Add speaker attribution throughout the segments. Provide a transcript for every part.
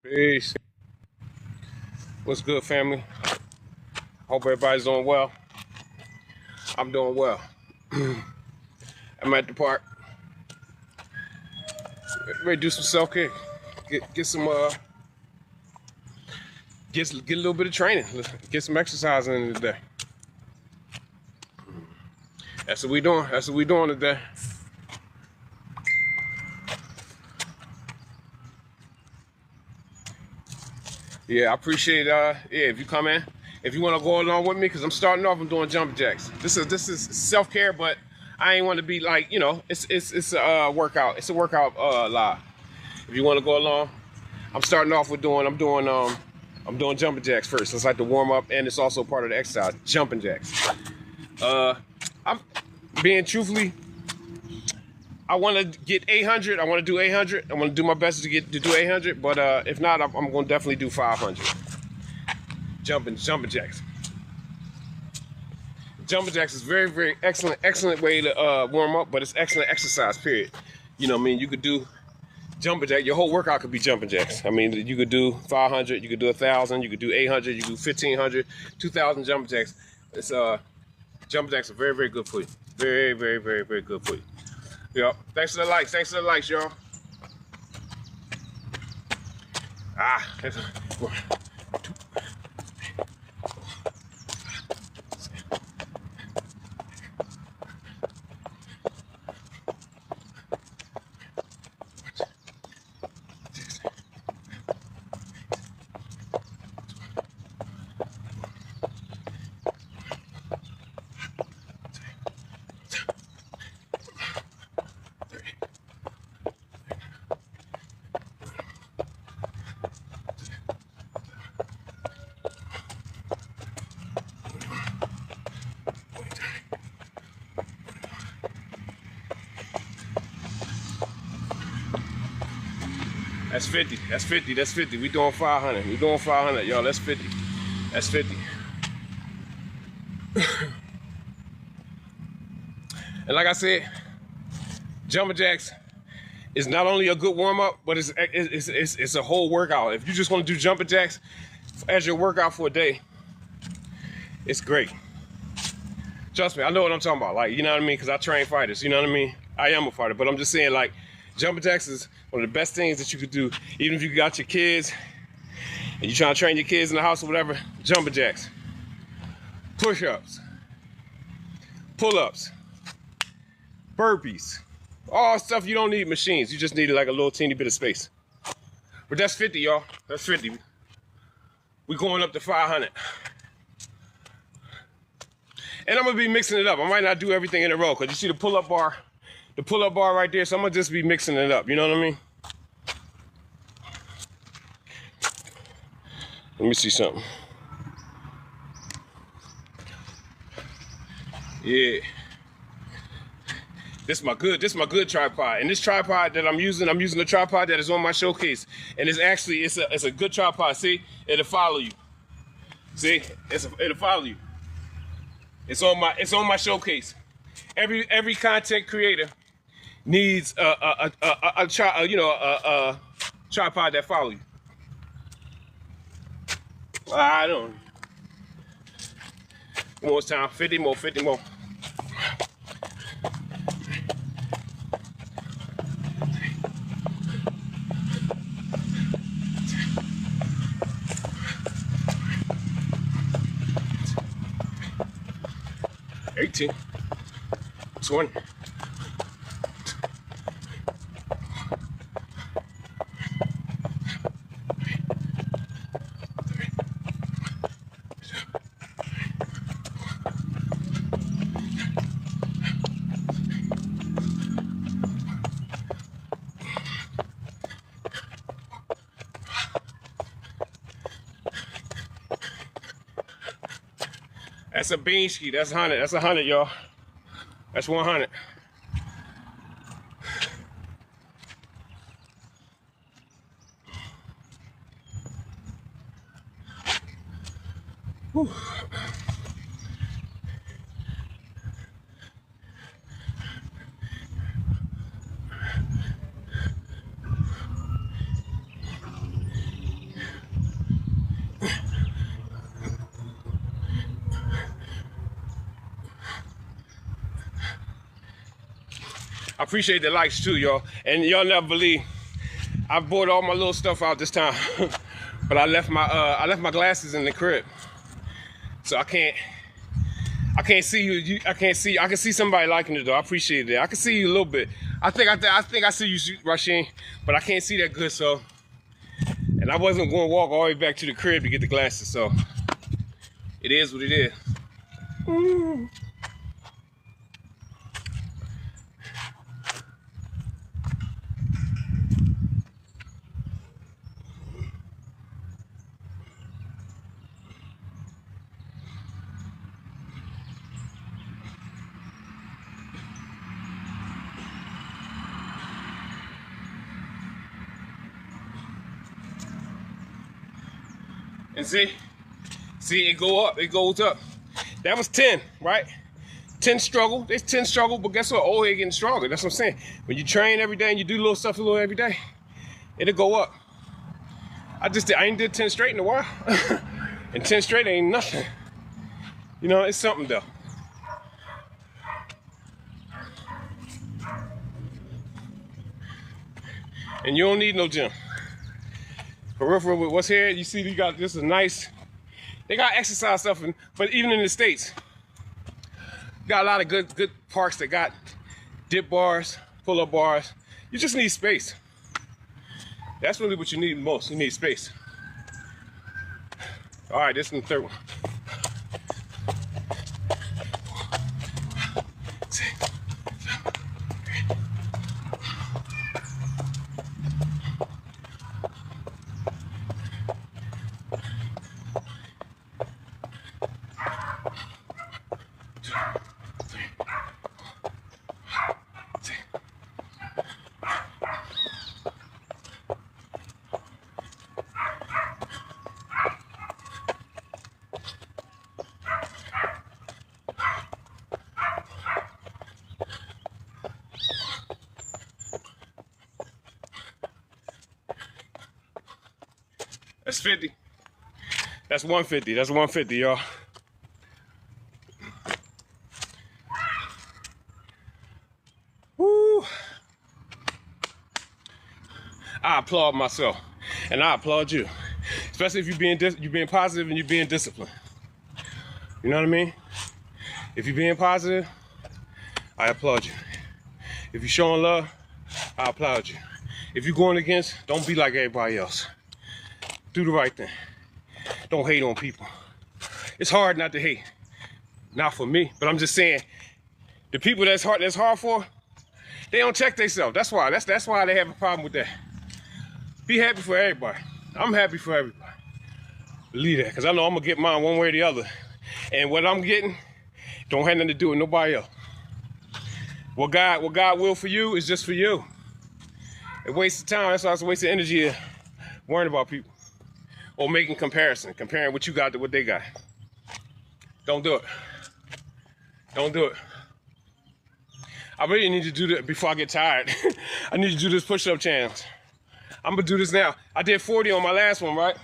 Speaker 1: Peace. What's good, family? Hope everybody's doing well. I'm doing well. I'm at the park. Ready to do some self-care. Get some get a little bit of training. Get some exercise in today. That's what we doing. That's what we doing today. Yeah, I appreciate if you come in. If you want to go along with me, because I'm starting off, I'm doing jumping jacks. This is self-care, but I ain't want to be like, it's a workout. It's a workout live. If you want to go along, I'm starting off with I'm doing jumping jacks first. It's like the warm up, and it's also part of the exercise. Jumping jacks. I'm being truthfully. I want to get 800. I want to do 800. I want to do my best to do 800. But if not, I'm going to definitely do 500. Jumping jacks. Jumping jacks is very excellent way to warm up, but it's excellent exercise. Period. You know what I mean? You could do jumping jack. Your whole workout could be jumping jacks. I mean, you could do 500. You could do 1,000. You could do 800. You could do 1,500, 2,000 jumping jacks. It's jumping jacks are very good for you. Very good for you. Yep. Thanks for the likes. Thanks for the likes, y'all. That's 50. That's 50. That's 50. We doing 500. We doing 500, y'all. That's 50. That's 50. And like I said, jumping jacks is not only a good warm up, but it's a whole workout. If you just want to do jumping jacks as your workout for a day, it's great. Trust me, I know what I'm talking about. Like, you know what I mean? Because I train fighters. You know what I mean? I am a fighter, but I'm just saying, like, jumping jacks is one of the best things that you could do. Even if you got your kids and you trying to train your kids in the house or whatever, jumping jacks, push-ups, pull-ups, burpees, all stuff you don't need machines. You just need like a little teeny bit of space. But that's 50, y'all. That's 50. We going up to 500. And I'm gonna be mixing it up. I might not do everything in a row, because you see the pull-up bar right there, so I'm gonna just be mixing it up, you know what I mean? Let me see something. Yeah. This is my good tripod. And this tripod that I'm using a tripod that is on my showcase. And it's a good tripod. See? It'll follow you. See? It'll follow you. It's on my showcase. Every content creator needs a tripod that follow you. I don't. One more time. 50 more. 50 more. $18, $20. That's a bean ski. That's 100. That's 100, y'all. That's 100. Whew. I appreciate the likes too, y'all. And y'all never believe I bought all my little stuff out this time, but I left my glasses in the crib, so I can't see you. I can't see. I can see somebody liking it though. I appreciate it. I can see you a little bit. I think I see you, Rasheen, but I can't see that good. So, and I wasn't going to walk all the way back to the crib to get the glasses. So, it is what it is. Ooh. And see, it go up, it goes up. That was 10, right? 10 struggle, there's 10 struggle, but guess what? Old head getting stronger, that's what I'm saying. When you train every day and you do little stuff a little every day, it'll go up. I ain't did 10 straight in a while. And 10 straight ain't nothing. You know, it's something though. And you don't need no gym. Peripheral with what's here, you see you got this is nice. They got exercise stuff, but even in the States, got a lot of good parks that got dip bars, pull-up bars. You just need space. That's really what you need most. You need space. All right, this is the third one. That's 50. That's 150. That's 150, y'all. Woo. I applaud myself, and I applaud you, especially if you're being positive and you're being disciplined. You know what I mean? If you're being positive, I applaud you. If you're showing love, I applaud you. If you're going against, don't be like everybody else. Do the right thing. Don't hate on people. It's hard not to hate. Not for me, but I'm just saying, the people that's hard for, they don't check themselves. That's why. That's why they have a problem with that. Be happy for everybody. I'm happy for everybody. Believe that, because I know I'm gonna get mine one way or the other. And what I'm getting don't have nothing to do with nobody else. What God will for you is just for you. It wastes time. That's why it's a waste of energy worrying about people. Or making comparing what you got to what they got. Don't do it. Don't do it. I really need to do that before I get tired. I need to do this push-up challenge. I'm gonna do this now. I did 40 on my last one, right?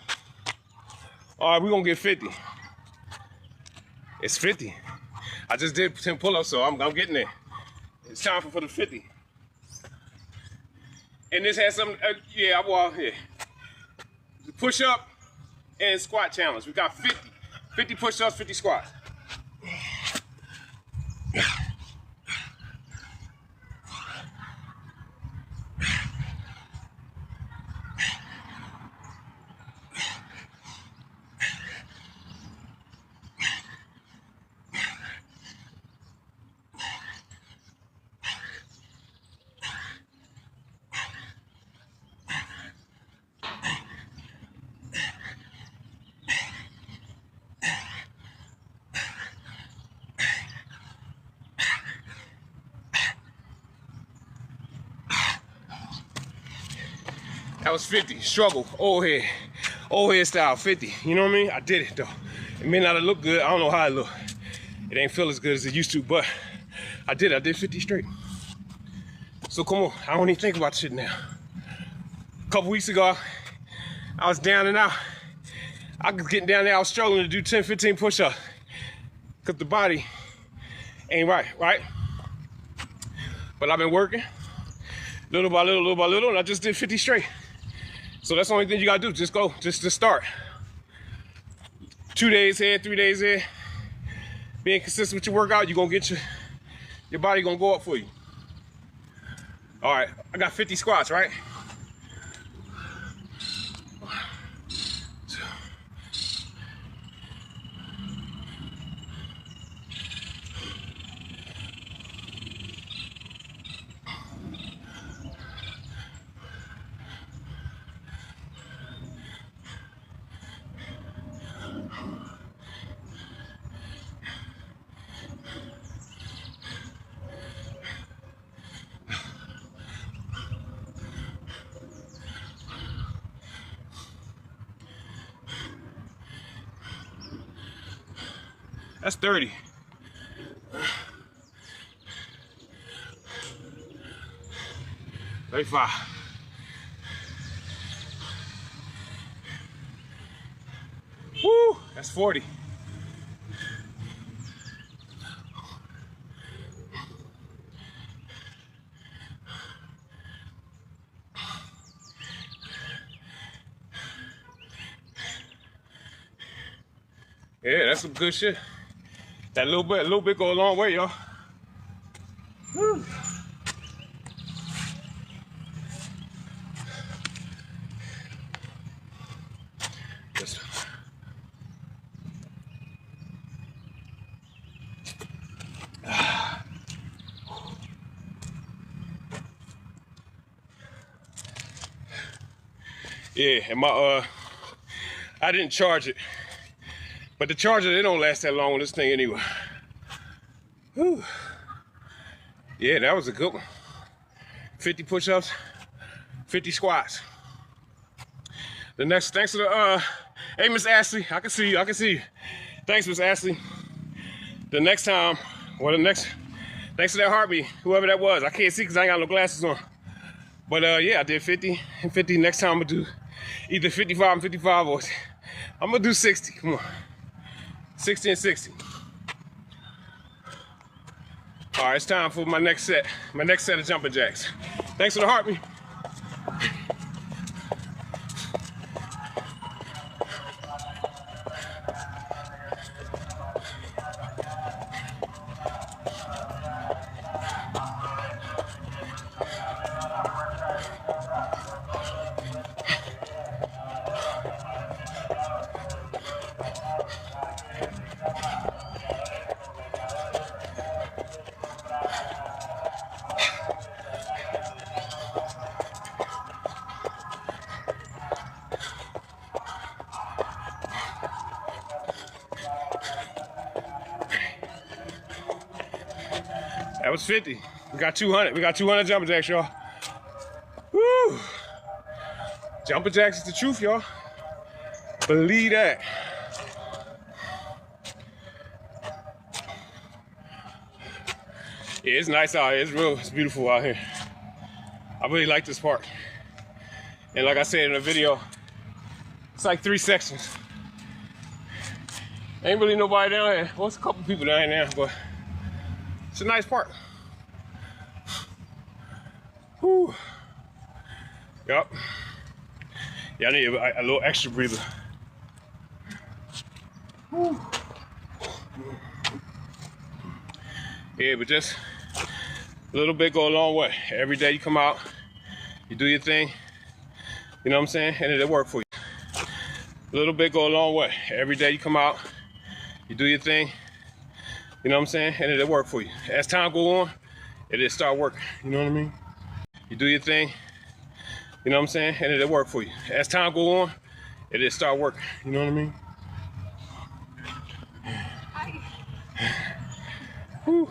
Speaker 1: All right, we're gonna get 50. It's 50. I just did 10 pull-ups, so I'm getting there. It's time for the 50. And this has some, yeah. Push-up and squat challenge. We got 50 push-ups, 50 squats. That was 50, struggle, old head style, 50. You know what I mean? I did it though. It may not have looked good. I don't know how it looked. It ain't feel as good as it used to, but I did it. I did 50 straight. So come on, I don't even think about shit now. A couple weeks ago, I was down and out. I was getting down there, I was struggling to do 10, 15 push-ups. Cause the body ain't right? But I've been working little by little, little by little, and I just did 50 straight. So that's the only thing you gotta do. Just go, just to start. 2 days here, 3 days here. Being consistent with your workout, you're gonna get your body gonna go up for you. All right, I got 50 squats, right? That's 30. $35. Woo! That's 40. Yeah, that's some good shit. That little bit go a long way, y'all. Woo. Yeah, and I didn't charge it. But the charger, they don't last that long on this thing anyway. Whew. Yeah, that was a good one. 50 push-ups, 50 squats. The next, thanks to the, hey, Miss Ashley, I can see you. Thanks, Miss Ashley. The next time, thanks to that heartbeat, whoever that was. I can't see because I ain't got no glasses on. But yeah, I did 50 and 50. Next time I'm gonna do either 55 and 55 or I'm gonna do 60, come on. 60 and 60. All right, it's time for my next set of jumping jacks. Thanks for the heartbeat. That was 50. We got 200. We got 200 jumping jacks, y'all. Woo! Jumping jacks is the truth, y'all. Believe that. Yeah, it's nice out here. It's beautiful out here. I really like this park. And like I said in the video, it's like 3 sections. Ain't really nobody down here. Well, it's a couple people down here now, but it's a nice park. Whew. Yup. Yeah, I need a little extra breather. Whew. Yeah, but just a little bit go a long way. Every day you come out, you do your thing, you know what I'm saying? And it'll work for you. A little bit go a long way. Every day you come out, you do your thing, you know what I'm saying? And it'll work for you. As time go on, it'll start working, you know what I mean? You do your thing, you know what I'm saying? And it'll work for you. As time go on, it'll start working, you know what I mean? Whew.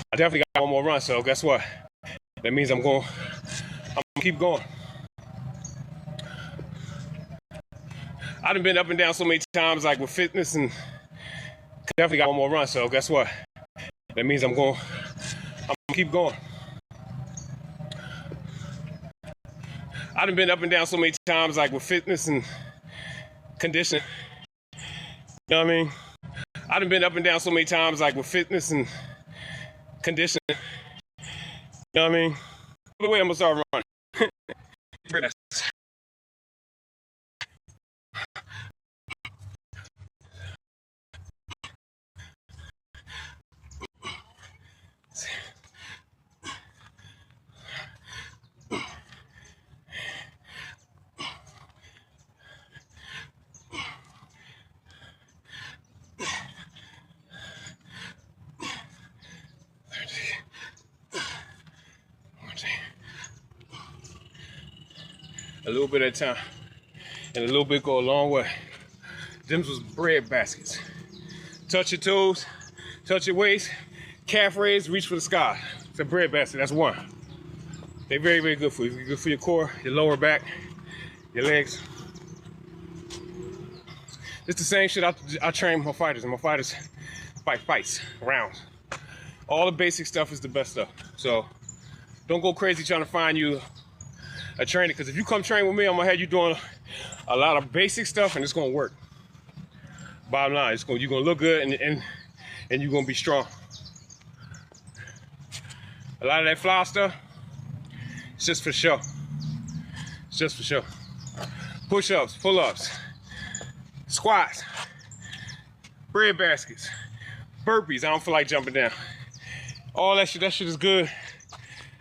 Speaker 1: I definitely got one more run, so guess what? That means I'm going Keep going. I done been up and down so many times, like with fitness, and definitely got one more run. So guess what? That means I'm gonna keep going. I done been up and down so many times, like with fitness and conditioning. You know what I mean? I done been up and down so many times, like with fitness and conditioning. You know what I mean? The way I'm gonna start running. A little bit at a time, and a little bit go a long way. Them was bread baskets. Touch your toes, touch your waist, calf raise, reach for the sky. It's a bread basket, that's one. They're very, very good for you. Good for your core, your lower back, your legs. It's the same shit I train my fighters, and my fighters fight fights, rounds. All the basic stuff is the best stuff. So don't go crazy trying to find you a trainer, because if you come train with me, I'm gonna have you doing a lot of basic stuff, and it's gonna work. Bottom line, you're gonna look good, and you're gonna be strong. A lot of that fly stuff, it's just for show. It's just for show. Push-ups, pull-ups, squats, bread baskets, burpees. I don't feel like jumping down. All that shit is good.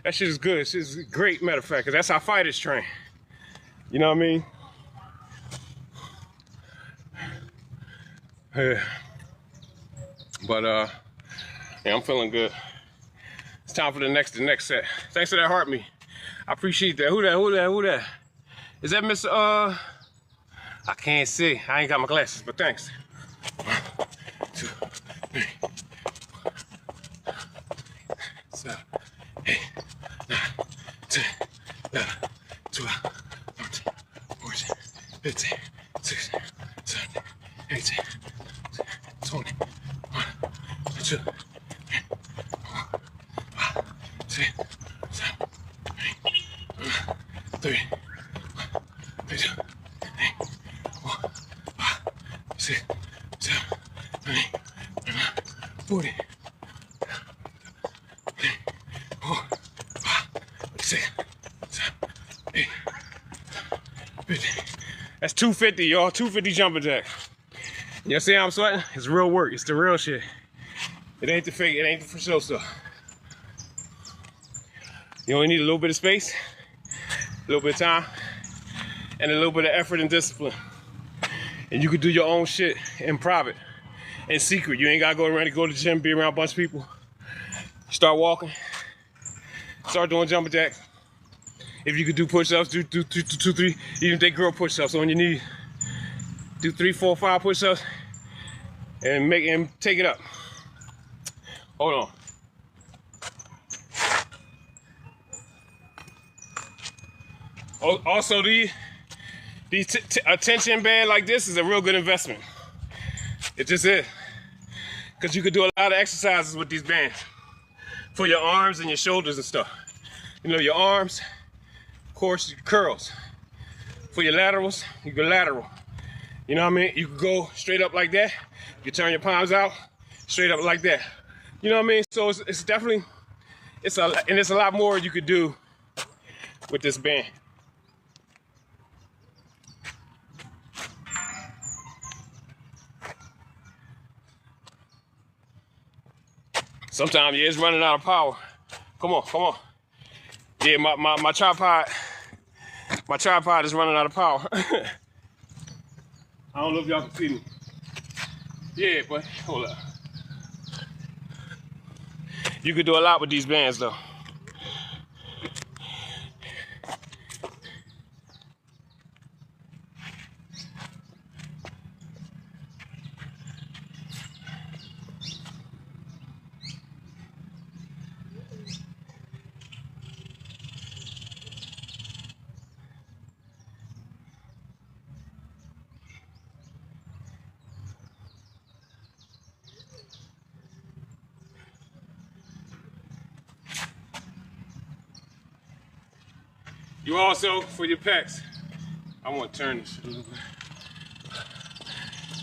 Speaker 1: That shit is good. It's just great, matter of fact, because that's how fighters train. You know what I mean? Yeah. But yeah, I'm feeling good. It's time for the next set. Thanks for that heart me. I appreciate that. Who that? Is that Miss I can't see. I ain't got my glasses, but thanks. 1, 2, 3, 7, 8, 9, 10, 11, 12, 13, 14, 15, 16, 17, 18, 20, 1, 2, 3, 4, 5, 6, 7, 8, 3, 2, 4, 5, 6, 7, 8, 9, 40. 6, 7, 8, 50. That's 250, y'all. 250 jumping jack. You see how I'm sweating? It's real work. It's the real shit. It ain't the fake. It ain't the for show stuff. You only need a little bit of space, a little bit of time, and a little bit of effort and discipline. And you can do your own shit in private, in secret. You ain't gotta go around and go to the gym, be around a bunch of people. Start walking. Start doing jumping jacks. If you could do push-ups, do 2, 3, even take girl push-ups on your knee. Do 3, 4, 5 push-ups and take it up. Hold on. Also, these attention band like this is a real good investment. It just is. Because you could do a lot of exercises with these bands for your arms and your shoulders and stuff. You know, your arms, of course, your curls. For your laterals, you go lateral. You know what I mean? You can go straight up like that. You turn your palms out, straight up like that. You know what I mean? So it's definitely, it's a lot more you could do with this band. Sometimes, yeah, it's running out of power. Come on. Yeah, my tripod is running out of power. I don't know if y'all can see me. Yeah, but hold up. You could do a lot with these bands though. You also, for your pecs, I want to turn this a little bit.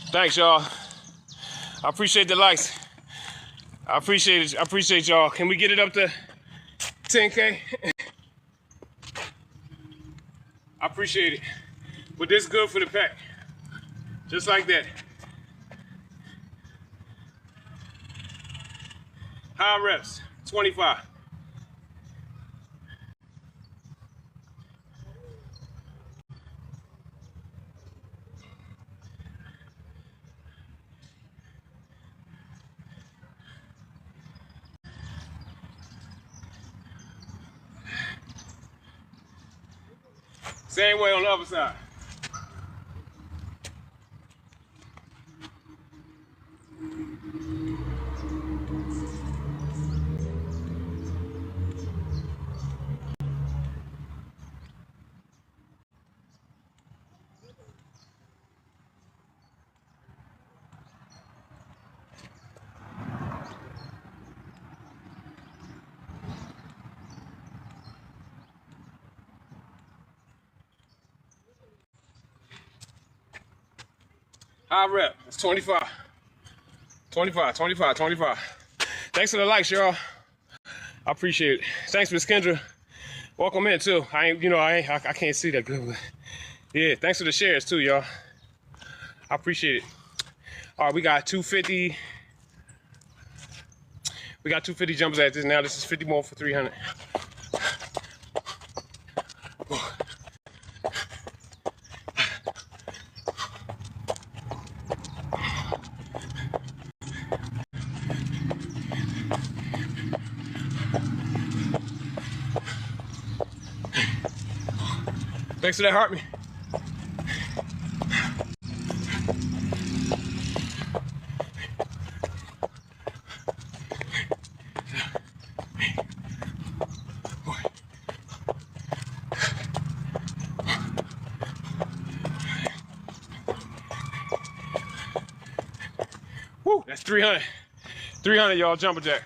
Speaker 1: Thanks, y'all. I appreciate the likes. I appreciate it. I appreciate y'all. Can we get it up to 10K? I appreciate it. But this is good for the pec. Just like that. High reps, 25. Same way on the other side. High rep, it's 25. 25, 25, 25. Thanks for the likes, y'all. I appreciate it. Thanks, Miss Kendra. Welcome in too. I can't see that good, but yeah, thanks for the shares too, y'all. I appreciate it. All right, we got 250. We got 250 jumpers at this now. This is 50 more for 300. Thanks for that, Hartman. Woo, that's 300. 300, y'all, jumper jack.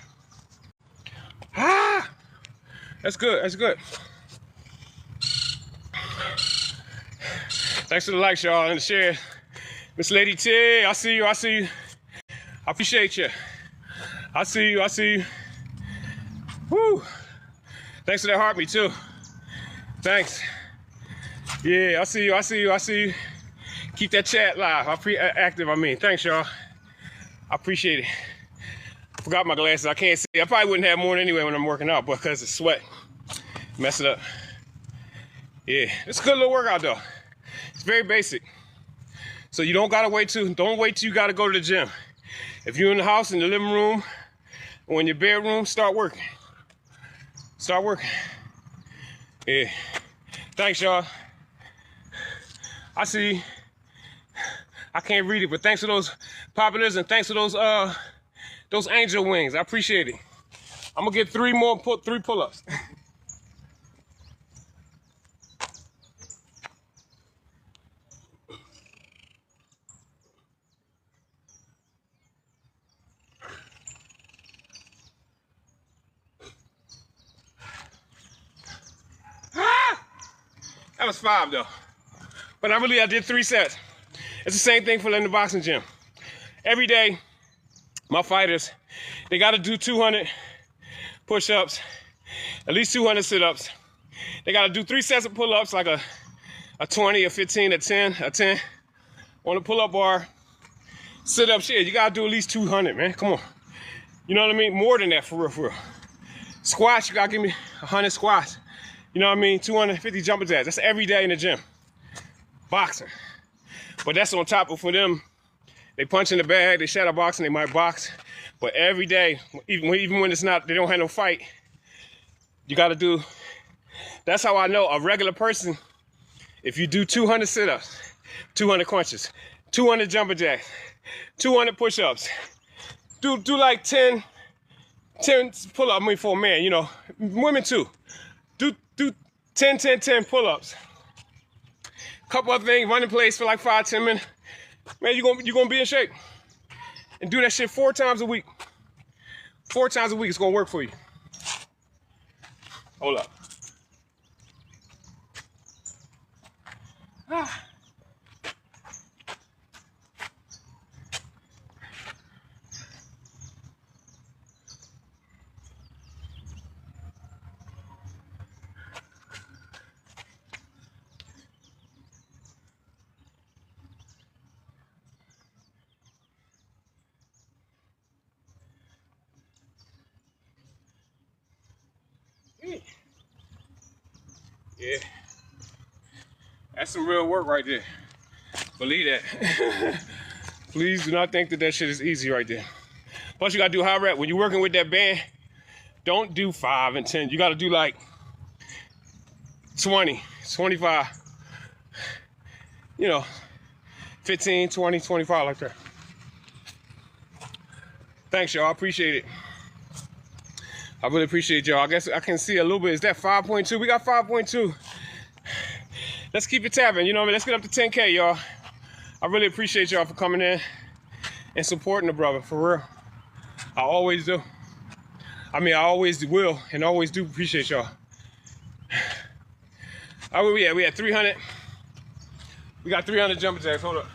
Speaker 1: Ah, that's good, that's good. Thanks for the likes, y'all, and the share. Miss Lady T, I see you, I see you. I appreciate you. I see you, I see you. Woo. Thanks for that heartbeat, too. Thanks. Yeah, I see you, I see you, I see you. Keep that chat live, active, I mean. Thanks, y'all. I appreciate it. I forgot my glasses, I can't see. I probably wouldn't have more anyway when I'm working out, because of sweat. Mess it up. Yeah, it's a good little workout, though. It's very basic. So you don't gotta wait till you gotta go to the gym. If you're in the house, in the living room, or in your bedroom, start working. Start working. Yeah. Thanks, y'all. I see. I can't read it, but thanks for those populars and thanks for those angel wings. I appreciate it. I'm gonna get three pull-ups. That was 5 though. But I did 3 sets. It's the same thing for in the boxing gym. Every day, my fighters, they gotta do 200 push-ups, at least 200 sit-ups. They gotta do 3 sets of pull-ups, like a 20, a 15, a 10, a 10 on the pull-up bar. Sit-up shit, you gotta do at least 200, man, come on. You know what I mean? More than that, for real, for real. Squats, you gotta give me 100 squats. You know what I mean? 250 jumper jacks. That's every day in the gym. Boxing. But that's on top of, for them, they punch in the bag, they shadow boxing, they might box. But every day, even when it's not, they don't have no fight, you gotta do, that's how I know a regular person, if you do 200 sit-ups, 200 crunches, 200 jumper jacks, 200 push-ups, do like 10 pull-ups, I mean for a man, you know, women too. Do 10 pull-ups. Couple other things, run in place for like 5-10 minutes. Man, you're gonna be in shape. And do that shit 4 times a week. 4 times a week, it's gonna work for you. Hold up. Ah. Yeah, that's some real work right there. Believe that. Please do not think that that shit is easy right there. Plus, you gotta do high rep. When you're working with that band, don't do 5 and 10. You gotta do like 20, 25, you know, 15, 20, 25 like that. Thanks, y'all. I appreciate it. I really appreciate y'all. I guess I can see a little bit. Is that 5.2? We got 5.2. Let's keep it tapping. You know what I mean? Let's get up to 10K, y'all. I really appreciate y'all for coming in and supporting the brother, for real. I always do. I mean, I always will and always do appreciate y'all. Where we at? We at 300. We got 300 jumping jacks. Hold up.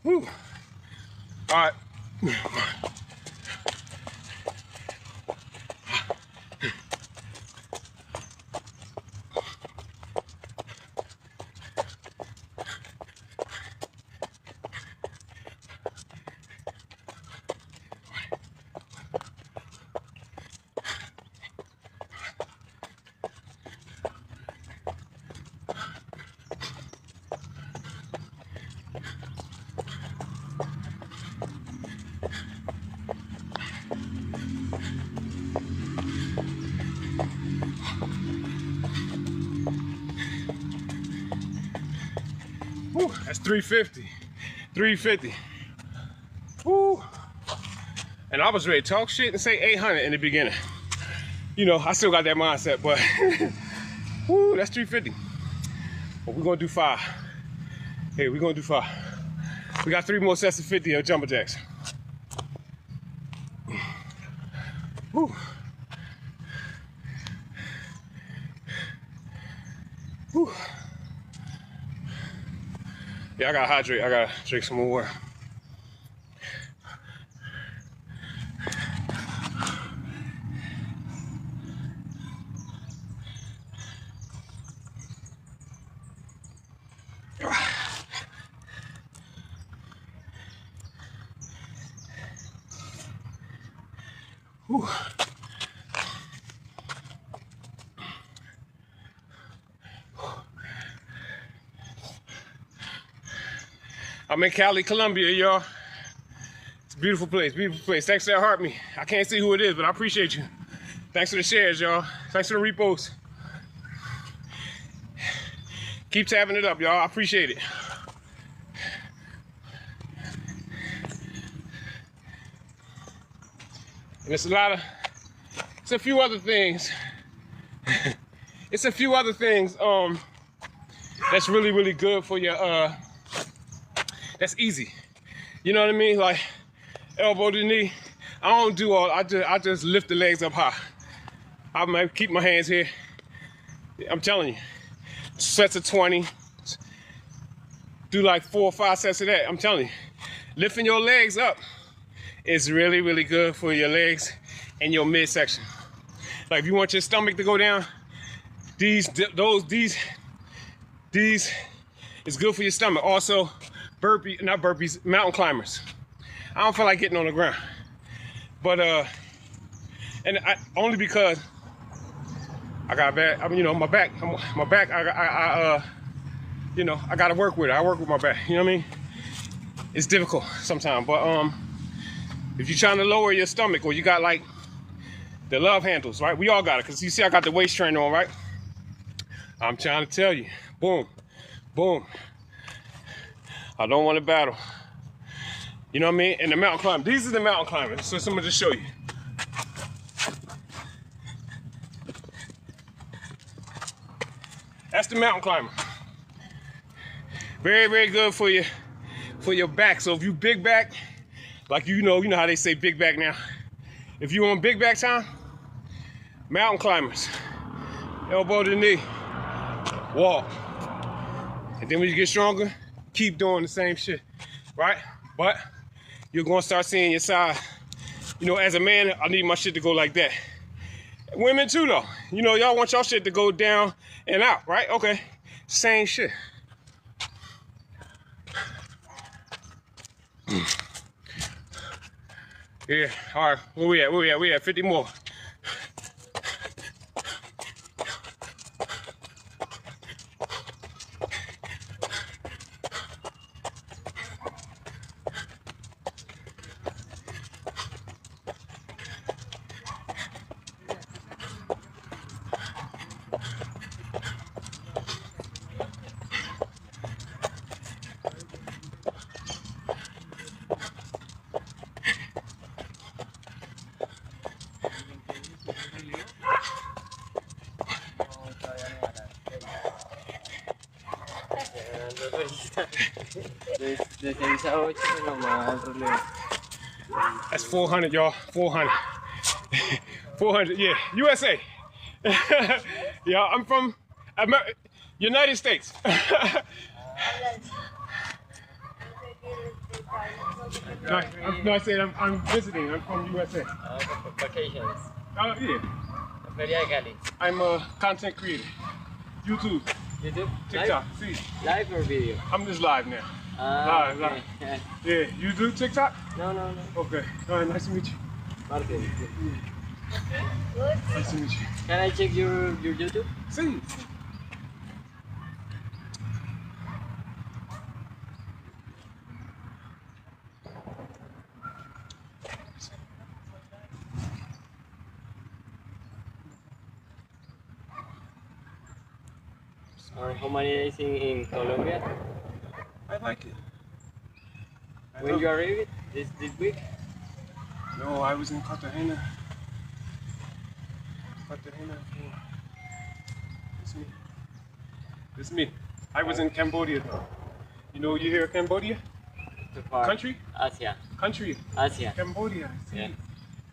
Speaker 1: Whew. All right. Whew, that's 350. 350. Whew. And I was ready to talk shit and say 800 in the beginning. You know, I still got that mindset, but whew, that's 350. But we're gonna do 5. Hey, we're gonna do 5. We got 3 more sets of 50 of jumper jacks. Whew. Whew. Yeah, I gotta hydrate. I gotta drink some more water. Whew. I'm in Cali, Colombia, y'all. It's a beautiful place, beautiful place. Thanks for that heart me. I can't see who it is, but I appreciate you. Thanks for the shares, y'all. Thanks for the reposts. Keep tapping it up, y'all. I appreciate it. And it's a few other things. It's a few other things that's really, really good for your that's easy. You know what I mean? Like elbow to knee. I don't do all, I just lift the legs up high. I might keep my hands here. I'm telling you, sets of 20. Do like 4 or 5 sets of that. I'm telling you, lifting your legs up is really, really good for your legs and your midsection. Like if you want your stomach to go down, these is good for your stomach. Also, mountain climbers. I don't feel like getting on the ground, but only because I got bad. I mean, you know, my back. You know, I got to work with it. I work with my back. You know what I mean? It's difficult sometimes, but if you're trying to lower your stomach, or you got like the love handles, right? We all got it, cause you see I got the waist trainer on, right? I'm trying to tell you, boom, boom. I don't want to battle. You know what I mean? And the mountain climb. These are the mountain climbers. So I'm gonna just show you. That's the mountain climber. Very, very good for your back. So if you big back, like you know how they say big back now. If you on big back time, mountain climbers, elbow to knee, walk. And then when you get stronger, keep doing the same shit, right? But you're gonna start seeing your side. You know, as a man, I need my shit to go like that. Women too though. You know, y'all want y'all shit to go down and out, right? Okay, same shit. Yeah, all right, where we at? We at 50 more. That's 400, y'all. 400. 400, yeah. USA. Yeah, I'm from United States. No, I said I'm visiting. I'm from USA.
Speaker 2: Vacations.
Speaker 1: Oh, yeah. I'm a content creator. YouTube.
Speaker 2: YouTube?
Speaker 1: TikTok. See.
Speaker 2: Live or video?
Speaker 1: I'm just live now.
Speaker 2: Live.
Speaker 1: Live. Yeah, you do TikTok?
Speaker 2: No.
Speaker 1: Okay. All right, nice to meet you.
Speaker 2: Martin.
Speaker 1: Nice to meet you.
Speaker 2: Can I check your YouTube?
Speaker 1: See.
Speaker 2: How many days in Colombia?
Speaker 1: I like it.
Speaker 2: When you arrived this week?
Speaker 1: No, I was in Cartagena. It's me. I was in Cambodia. You know, you hear Cambodia? Country?
Speaker 2: Asia.
Speaker 1: Country.
Speaker 2: Asia.
Speaker 1: Cambodia. See?
Speaker 2: Yeah.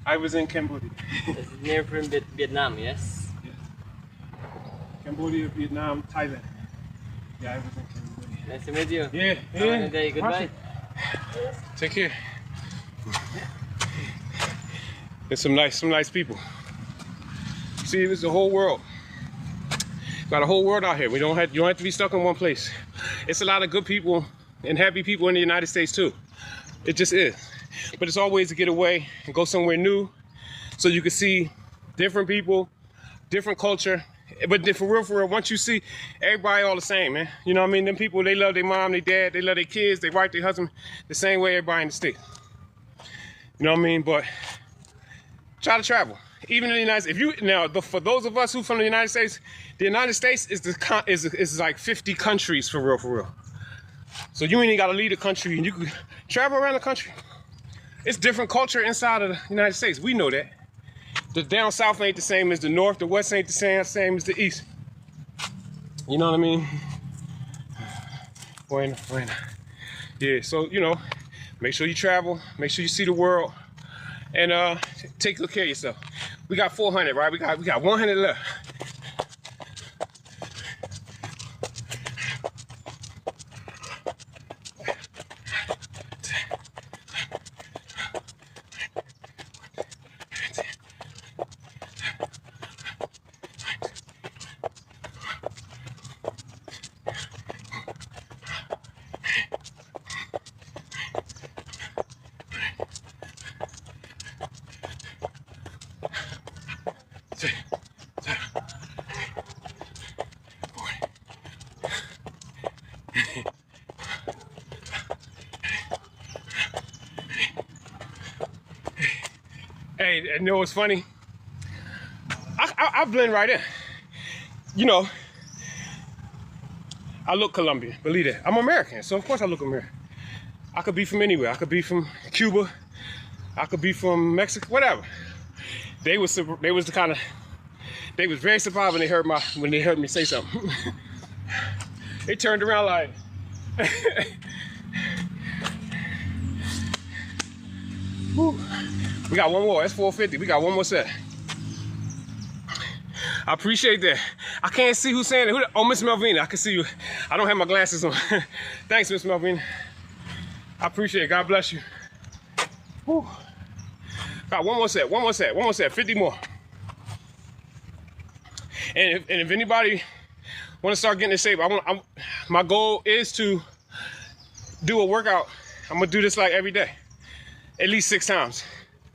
Speaker 1: I was in Cambodia.
Speaker 2: It's near from Vietnam, yes?
Speaker 1: Yes. Cambodia, Vietnam, Thailand. Yeah, I was in Cambodia.
Speaker 2: Nice to meet you.
Speaker 1: Yeah.
Speaker 2: Have a good day. Goodbye.
Speaker 1: Take care. There's some nice people. See, this is the whole world. Got a whole world out here. You don't have to be stuck in one place. It's a lot of good people and happy people in the United States too. It just is. But it's always to get away and go somewhere new so you can see different people, different culture. But for real, once you see everybody all the same, man. You know what I mean? Them people, they love their mom, their dad, they love their kids, they wife, their husband, the same way everybody in the States. You know what I mean? But try to travel. Even in the United States, for those of us who from the United States is like 50 countries for real. So you ain't even gotta leave the country and you can travel around the country. It's different culture inside of the United States. We know that. The down south ain't the same as the north. The west ain't the same as the east. You know what I mean? Bueno. Yeah, so, you know, make sure you travel. Make sure you see the world. And take good care of yourself. We got 400, right? We got 100 left. Hey, you know what's funny? I blend right in. You know, I look Colombian, believe it. I'm American, so of course I look American. I could be from anywhere. I could be from Cuba. I could be from Mexico, whatever. They was very surprised when they heard me say something. They turned around like, whew. We got one more. That's 450. We got one more set. I appreciate that. I can't see who's saying it. Oh, Miss Melvina. I can see you. I don't have my glasses on. Thanks, Miss Melvina. I appreciate it. God bless you. Whew. Got one more set. One more set. One more set. 50 more. And if anybody want to start getting in shape, my goal is to do a workout. I'm gonna do this like every day, at least 6 times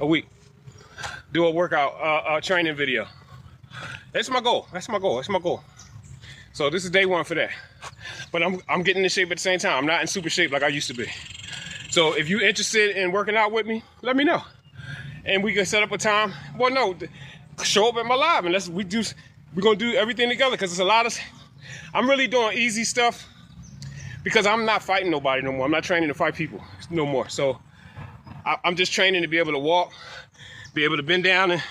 Speaker 1: a week. Do a workout training video. That's my goal. That's my goal. That's my goal. So this is day 1 for that. But I'm getting in shape at the same time. I'm not in super shape like I used to be. So if you're interested in working out with me, let me know, and we can set up a time. Well, no, show up at my live and we're gonna do everything together, because it's a lot of. I'm really doing easy stuff because I'm not fighting nobody no more. I'm not training to fight people no more. So I'm just training to be able to walk, be able to bend down and,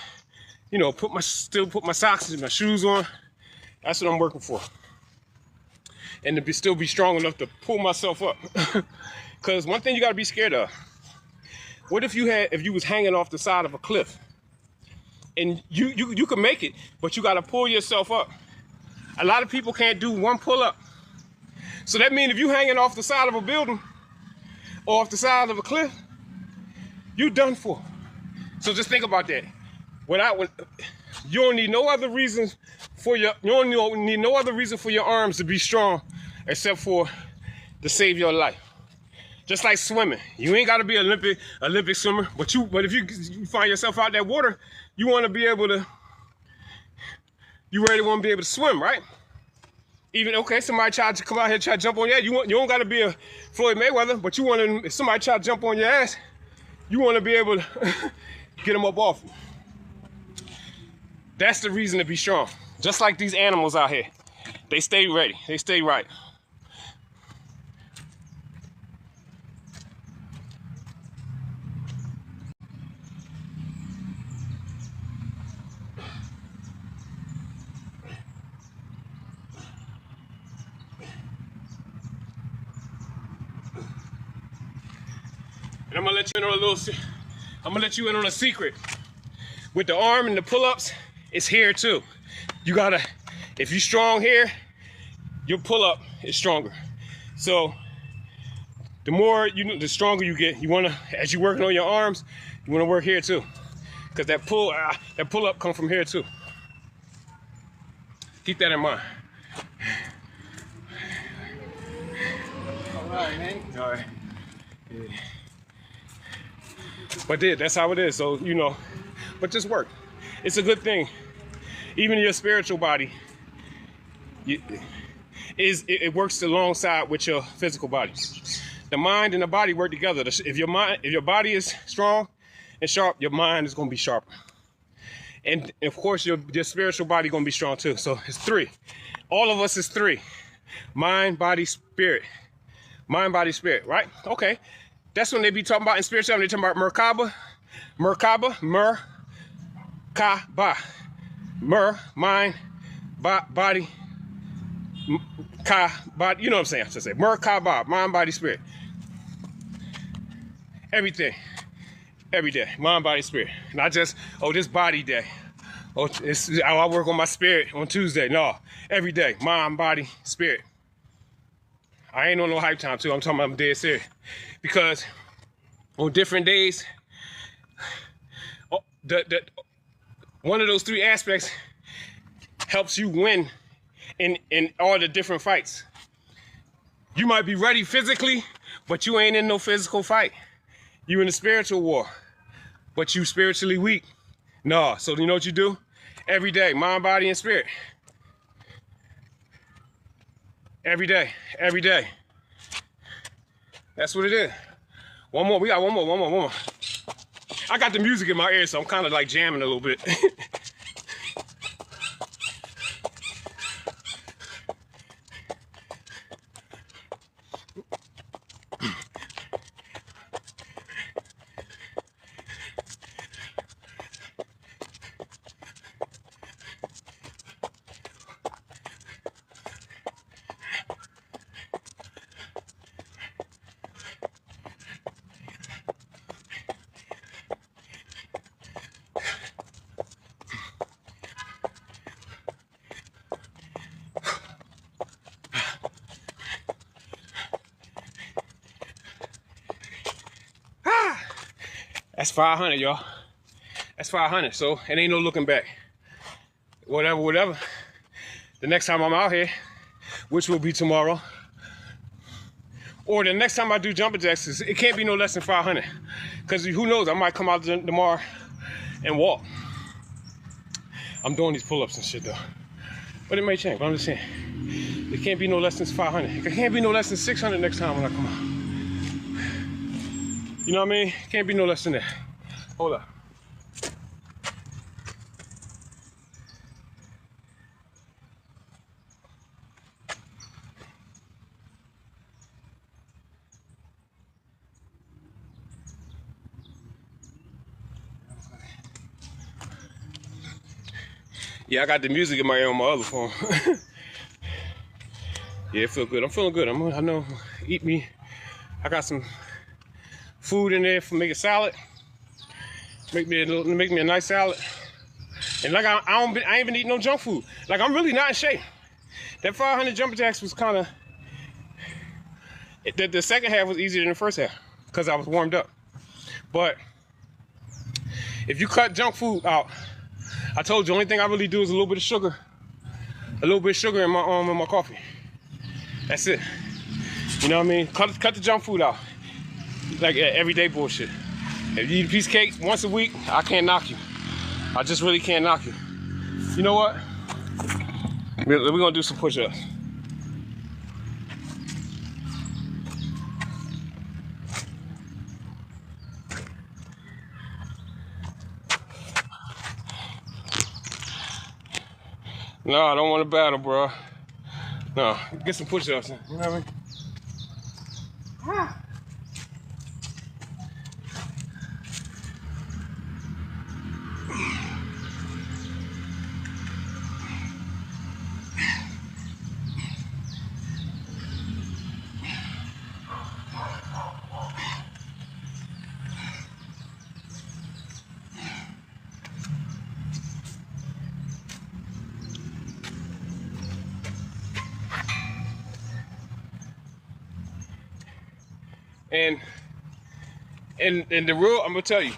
Speaker 1: you know, still put my socks and my shoes on. That's what I'm working for. And to still be strong enough to pull myself up. Because one thing you gotta be scared of. What if you was hanging off the side of a cliff? And you can make it, but you gotta pull yourself up. A lot of people can't do one pull up. So that means if you hanging off the side of a building or off the side of a cliff, you done for. So just think about that. You don't need no other reason for you don't need no other reason for your arms to be strong except for to save your life. Just like swimming. You ain't gotta be an Olympic swimmer, but if you find yourself out that water, you wanna be able to, you really wanna be able to swim, right? Even, okay, somebody tried to come out here, try to jump on your ass. You don't gotta be a Floyd Mayweather, but if somebody try to jump on your ass, you wanna be able to get them up off you. That's the reason to be strong. Just like these animals out here. They stay ready, they stay right. And I'm gonna let you in on a secret. With the arm and the pull-ups, it's here too. You gotta, if you're strong here, your pull-up is stronger. So the stronger you get. You wanna, as you're working on your arms, you wanna work here too. Cause that pull-up come from here too. Keep that in mind.
Speaker 2: All right, man.
Speaker 1: All right. Yeah. But that's how it is. So, you know, but just work. It's a good thing. Even your spiritual body, it works alongside with your physical body. The mind and the body work together. If your body is strong and sharp, your mind is going to be sharper. And of course, your spiritual body going to be strong too. So it's 3. All of us is 3. Mind, body, spirit. Mind, body, spirit, right? Okay. That's when they be talking about in spirituality, they talking about Merkaba. Mind, body, body, you know what I'm saying? I should say Merkaba, mind, body, spirit. Everything, every day, mind, body, spirit. Not just, this body day. I work on my spirit on Tuesday. No, every day, mind, body, spirit. I ain't on no hype time too. I'm talking about, I'm dead serious. Because on different days, one of those 3 aspects helps you win in all the different fights. You might be ready physically, but you ain't in no physical fight. You in a spiritual war, but you spiritually weak. No, so you know what you do? Every day, mind, body, and spirit. Every day, every day. That's what it is. One more, we got one more. I got the music in my ear, so I'm kind of like jamming a little bit. That's 500, y'all. That's 500. So it ain't no looking back. Whatever. The next time I'm out here, which will be tomorrow, or the next time I do jumping jacks, it can't be no less than 500. Because who knows, I might come out tomorrow and walk. I'm doing these pull-ups and shit though. But it may change, but I'm just saying. It can't be no less than 500. It can't be no less than 600 next time when I come out. You know what I mean? It can't be no less than that. Hold up. Yeah, I got the music in my ear on my other phone. Yeah, it feel good. I'm feeling good. I know. Eat me. I got some food in there for making salad. Make me a nice salad. And like I ain't even eating no junk food. Like I'm really not in shape. That 500 jumping jacks was kind of. The second half was easier than the first half because I was warmed up. But if you cut junk food out, I told you the only thing I really do is a little bit of sugar in my coffee. That's it. You know what I mean? Cut the junk food out. Like everyday bullshit. If you eat a piece of cake once a week, I can't knock you. I just really can't knock you. You know what? We're gonna do some push-ups. No, I don't want to battle, bro. No, get some push-ups in. You know what I mean? And the rule, I'm gonna tell you,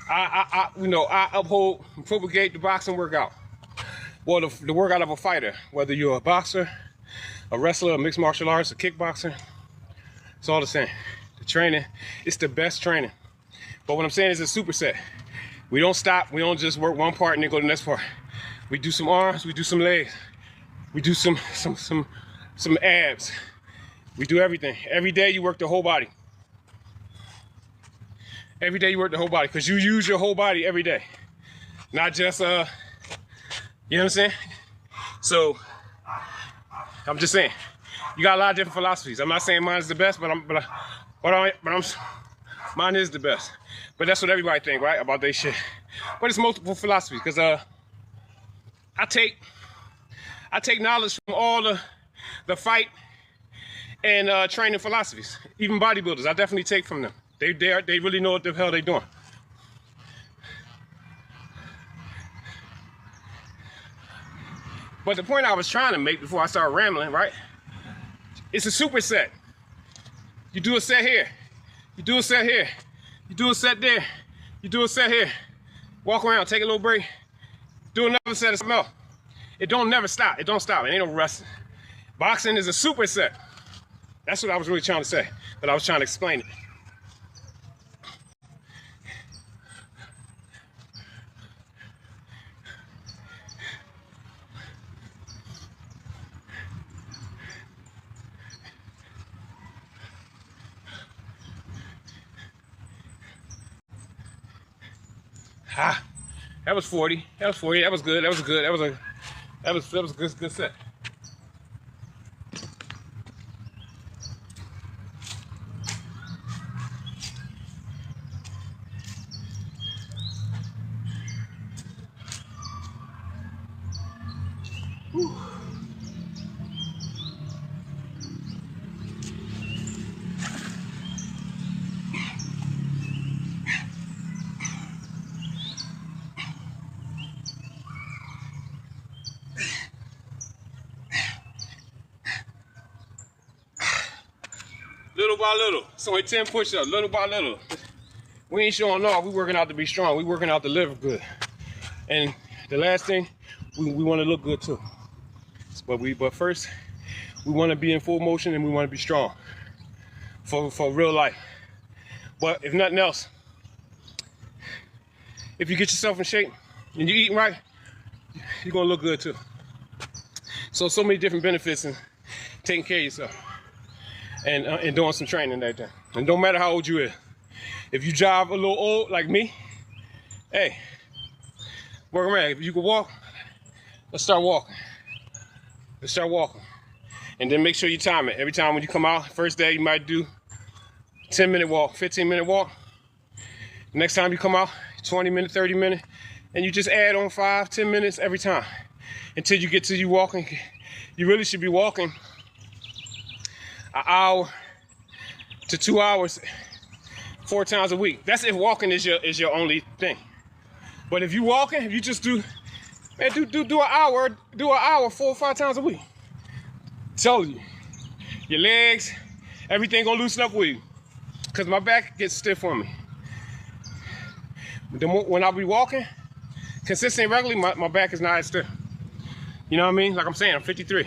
Speaker 1: I uphold and propagate the boxing workout. Well, the workout of a fighter, whether you're a boxer, a wrestler, a mixed martial arts, a kickboxer, it's all the same. The training, it's the best training. But what I'm saying is a superset. We don't stop. We don't just work one part and then go to the next part. We do some arms. We do some legs. We do some abs. We do everything. Every day you work the whole body. Every day you work the whole body because you use your whole body every day. Not just, you know what I'm saying? So, I'm just saying, you got a lot of different philosophies. I'm not saying mine is the best, mine is the best. But that's what everybody think, right? About their shit. But it's multiple philosophies because I take knowledge from all the fight and training philosophies. Even bodybuilders, I definitely take from them. They really know what the hell they're doing. But the point I was trying to make before I started rambling, right? It's a superset. You do a set here. You do a set here. You do a set there. You do a set here. Walk around, take a little break. Do another set of something else. It don't never stop. It don't stop. It ain't no wrestling. Boxing is a superset. That's what I was really trying to say. But I was trying to explain it. Ah, that was 40. That was 40. That was good. That was good. That was a good set. Whew. Little by little. It's only 10 push-ups, little by little. We ain't showing off. We working out to be strong. We working out to live good. And the last thing, we want to look good too. But first, we want to be in full motion and we want to be strong for real life. But if nothing else, if you get yourself in shape and you eating right, you're gonna look good too. So many different benefits in taking care of yourself and doing some training and everything. And don't matter how old you is. If you drive a little old like me, hey, work around. If you can walk, let's start walking. Let's start walking. And then make sure you time it. Every time when you come out, first day you might do 10-minute walk, 15-minute walk. Next time you come out, 20-minute, 30-minute, and you just add on 5-10 minutes every time until you get to you walking. You really should be walking an hour to 2 hours 4 times a week. That's if walking is your only thing. But if you walking, if you just do an hour 4 or 5 times a week. Tell you, your legs, everything gonna loosen up with you. Cause my back gets stiff on me. When I be walking, consistently, regularly, my back is not as stiff. You know what I mean? Like I'm saying, I'm 53.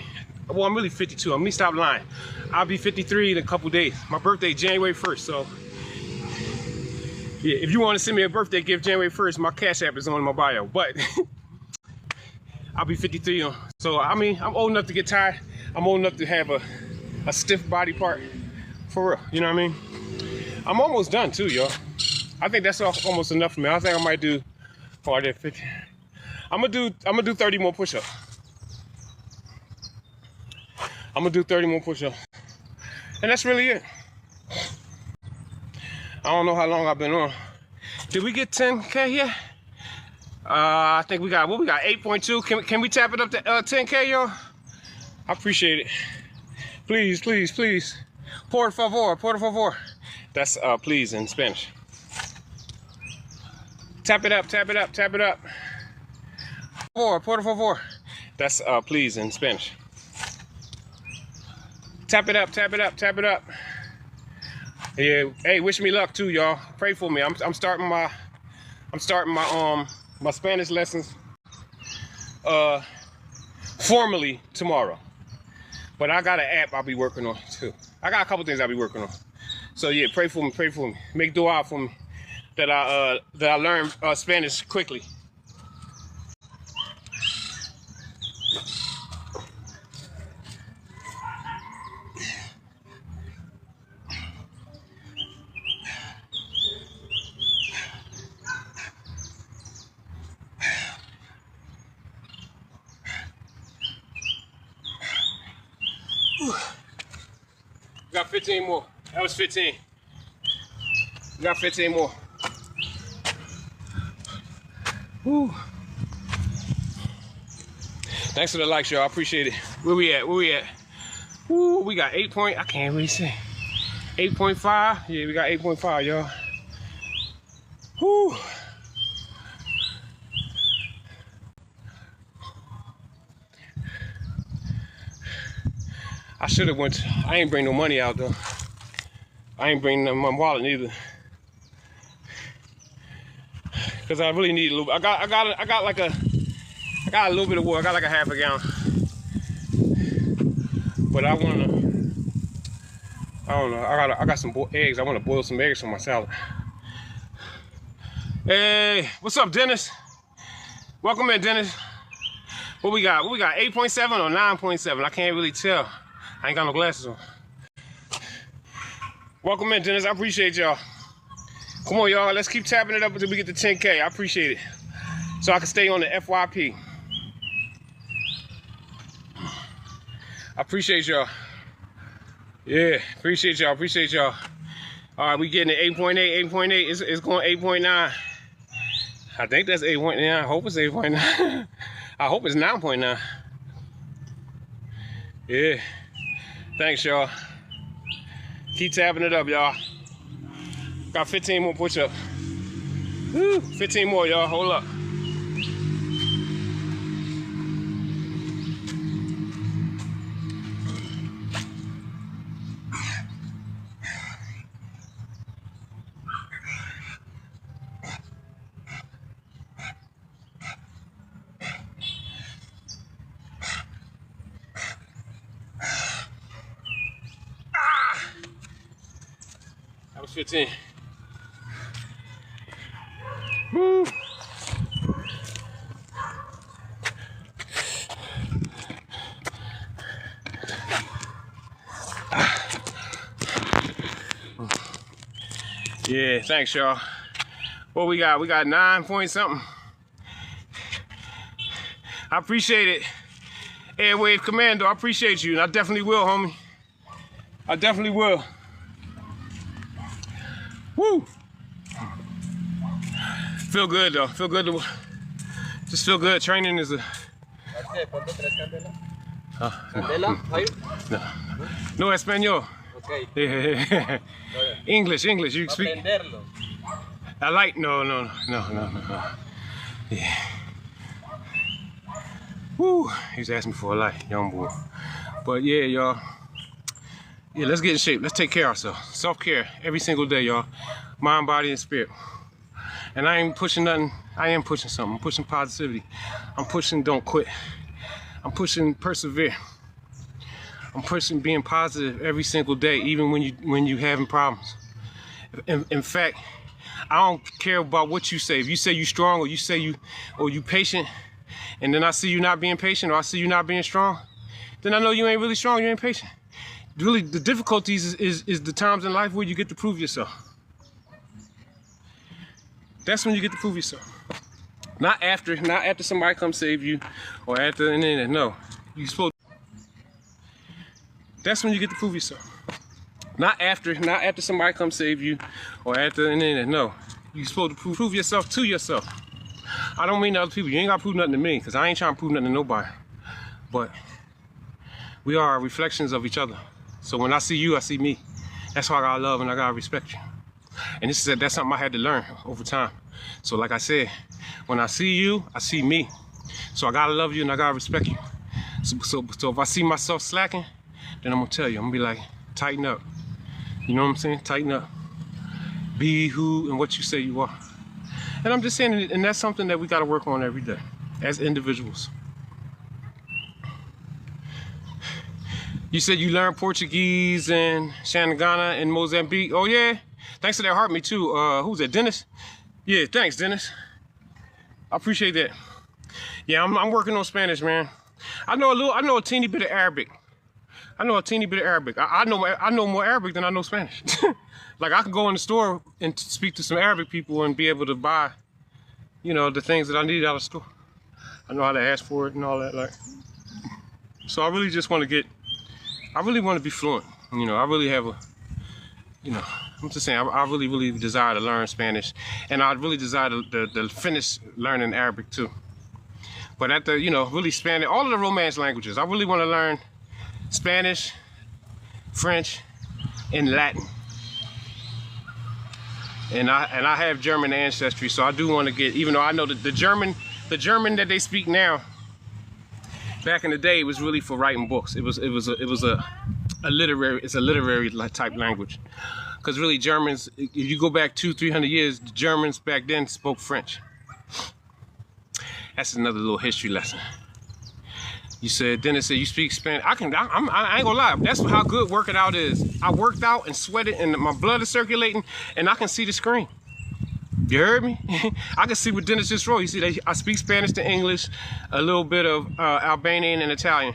Speaker 1: Well, I'm really 52. Let me stop lying. I'll be 53 in a couple days. My birthday, January 1st. So, yeah, if you want to send me a birthday gift January 1st, my Cash App is on my bio. But I'll be 53. So, I mean, I'm old enough to get tired. I'm old enough to have a stiff body part. For real. You know what I mean? I'm almost done too, y'all. I think that's almost enough for me. I think I might do, I did 50. I'm gonna do 30 more push-ups. I'm gonna do 30 more push-ups. And that's really it. I don't know how long I've been on. Did we get 10K here? I think we got 8.2. Can we tap it up to 10K, y'all? I appreciate it. Please, please, please. Por favor, por favor. That's please in Spanish. Tap it up, tap it up, tap it up. Por favor. That's please in Spanish. Tap it up, tap it up, tap it up. Yeah, hey, wish me luck too, y'all. Pray for me. I'm starting my my Spanish lessons formally tomorrow. But I got an app I'll be working on too. I got a couple things I'll be working on. So yeah, pray for me, pray for me. Make dua for me that I learn Spanish quickly. Got 15 more. That was 15. We got 15 more. Woo. Thanks for the likes, y'all. I appreciate it. Where we at? Where we at? Woo, we got 8 point. I can't really say. 8.5. Yeah, we got 8.5, y'all. Woo. I should have went. I ain't bring no money out though. I ain't bring my wallet neither. Cause I really need a little. I got a little bit of water. I got like a half a gallon. But I don't know. I got some eggs. I want to boil some eggs for my salad. Hey, what's up, Dennis? Welcome in, Dennis. What we got? What we got? 8.7 or 9.7? I can't really tell. I ain't got no glasses on. Welcome in, Dennis. I appreciate y'all. Come on, y'all. Let's keep tapping it up until we get to 10K. I appreciate it. So I can stay on the FYP. I appreciate y'all. Yeah, appreciate y'all. Appreciate y'all. All right, we getting it 8.8, 8.8. It's going 8.9. I think that's 8.9. I hope it's 8.9. I hope it's 9.9. Yeah. Thanks, y'all. Keep tapping it up, y'all. Got 15 more push-ups. Woo, 15 more, y'all. Hold up. 15. Woo. Yeah, thanks, y'all. What we got? We got 9 point something. I appreciate it. Airwave Commando, I appreciate you, and I definitely will, homie. I definitely will. Woo! Feel good though. Feel good to just feel good. Training is a no español.
Speaker 2: Okay.
Speaker 1: Yeah. English. You speak.
Speaker 2: Aprenderlo.
Speaker 1: I like no. Yeah. Woo! He's asking me for a light, young boy. But yeah, y'all. Yeah, let's get in shape. Let's take care of ourselves. Self-care every single day, y'all. Mind, body, and spirit. And I ain't pushing nothing. I am pushing something. I'm pushing positivity. I'm pushing don't quit. I'm pushing persevere. I'm pushing being positive every single day, even when you having problems. In fact, I don't care about what you say. If you say you strong, or you say you patient, and then I see you not being patient, or I see you not being strong, then I know you ain't really strong. You ain't patient. Really, the difficulties is the times in life where you get to prove yourself. That's when you get to prove yourself. Not after somebody comes save you, or after and then no. You supposed. That's when you get to prove yourself. Not after somebody comes save you, or after and then no. You supposed to prove yourself to yourself. I don't mean to other people. You ain't gotta prove nothing to me, cause I ain't trying to prove nothing to nobody. But we are reflections of each other. So when I see you, I see me. That's why I gotta love and I gotta respect you. And that's something I had to learn over time. So like I said, when I see you, I see me. So I gotta love you and I gotta respect you. So if I see myself slacking, then I'm gonna tell you. I'm gonna be like, tighten up. You know what I'm saying? Tighten up. Be who and what you say you are. And I'm just saying, and that's something that we gotta work on every day as individuals. You said you learned Portuguese in Xanagana and Mozambique. Oh yeah? Thanks for that heart me too. Who's that, Dennis? Yeah, thanks, Dennis. I appreciate that. Yeah, I'm working on Spanish, man. I know a teeny bit of Arabic. I know more Arabic than I know Spanish. Like I can go in the store and speak to some Arabic people and be able to buy, the things that I need out of the store. I know how to ask for it and all that, like. So I really just want to be fluent. I really have I'm just saying, I really desire to learn Spanish, and I really desire to finish learning Arabic too. But at the, really Spanish, all of the Romance languages, I really want to learn Spanish, French, and Latin. And I have German ancestry, so I do want to get, even though I know that the German that they speak now, back in the day, it was really for writing books. It's a literary type language. Because really Germans, if you go back 200-300 years, the Germans back then spoke French. That's another little history lesson. You said, Dennis said you speak Spanish. I ain't gonna lie, that's how good working out is. I worked out and sweated and my blood is circulating and I can see the screen. You heard me? I can see what Dennis just wrote. You see that I speak Spanish to English, a little bit of Albanian and Italian.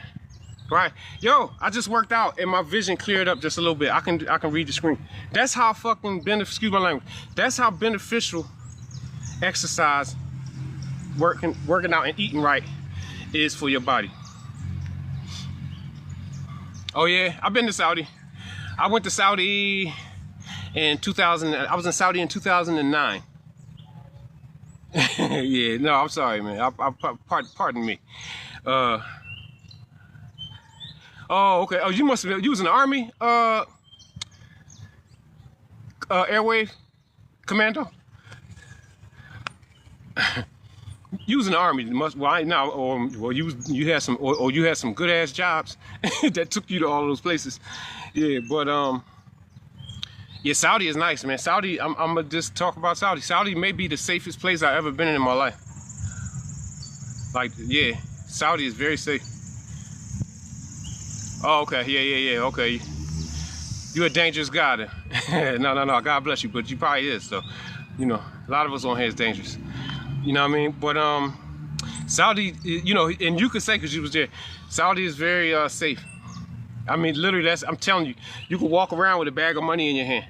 Speaker 1: Right? Yo, I just worked out and my vision cleared up just a little bit. I can read the screen. That's how fucking excuse my language. That's how beneficial exercise, working out and eating right is for your body. Oh yeah, I've been to Saudi. I went to Saudi in 2000. I was in Saudi in 2009. Yeah, no, I'm sorry, man. Pardon me. Oh, okay. Oh, you must have been. You was in the army. Airwave Commando. You was in the army. You had some good ass jobs that took you to all those places. Yeah, but yeah, Saudi is nice, man. Saudi, I'm gonna just talk about Saudi. Saudi may be the safest place I've ever been in my life. Like, yeah, Saudi is very safe. Oh, okay, yeah, okay. You're a dangerous guy then. No. God bless you, but you probably is. So, you know, a lot of us on here is dangerous. You know what I mean? But Saudi, you know, and you could say because you was there, Saudi is very safe. I mean, literally, I'm telling you, you could walk around with a bag of money in your hand.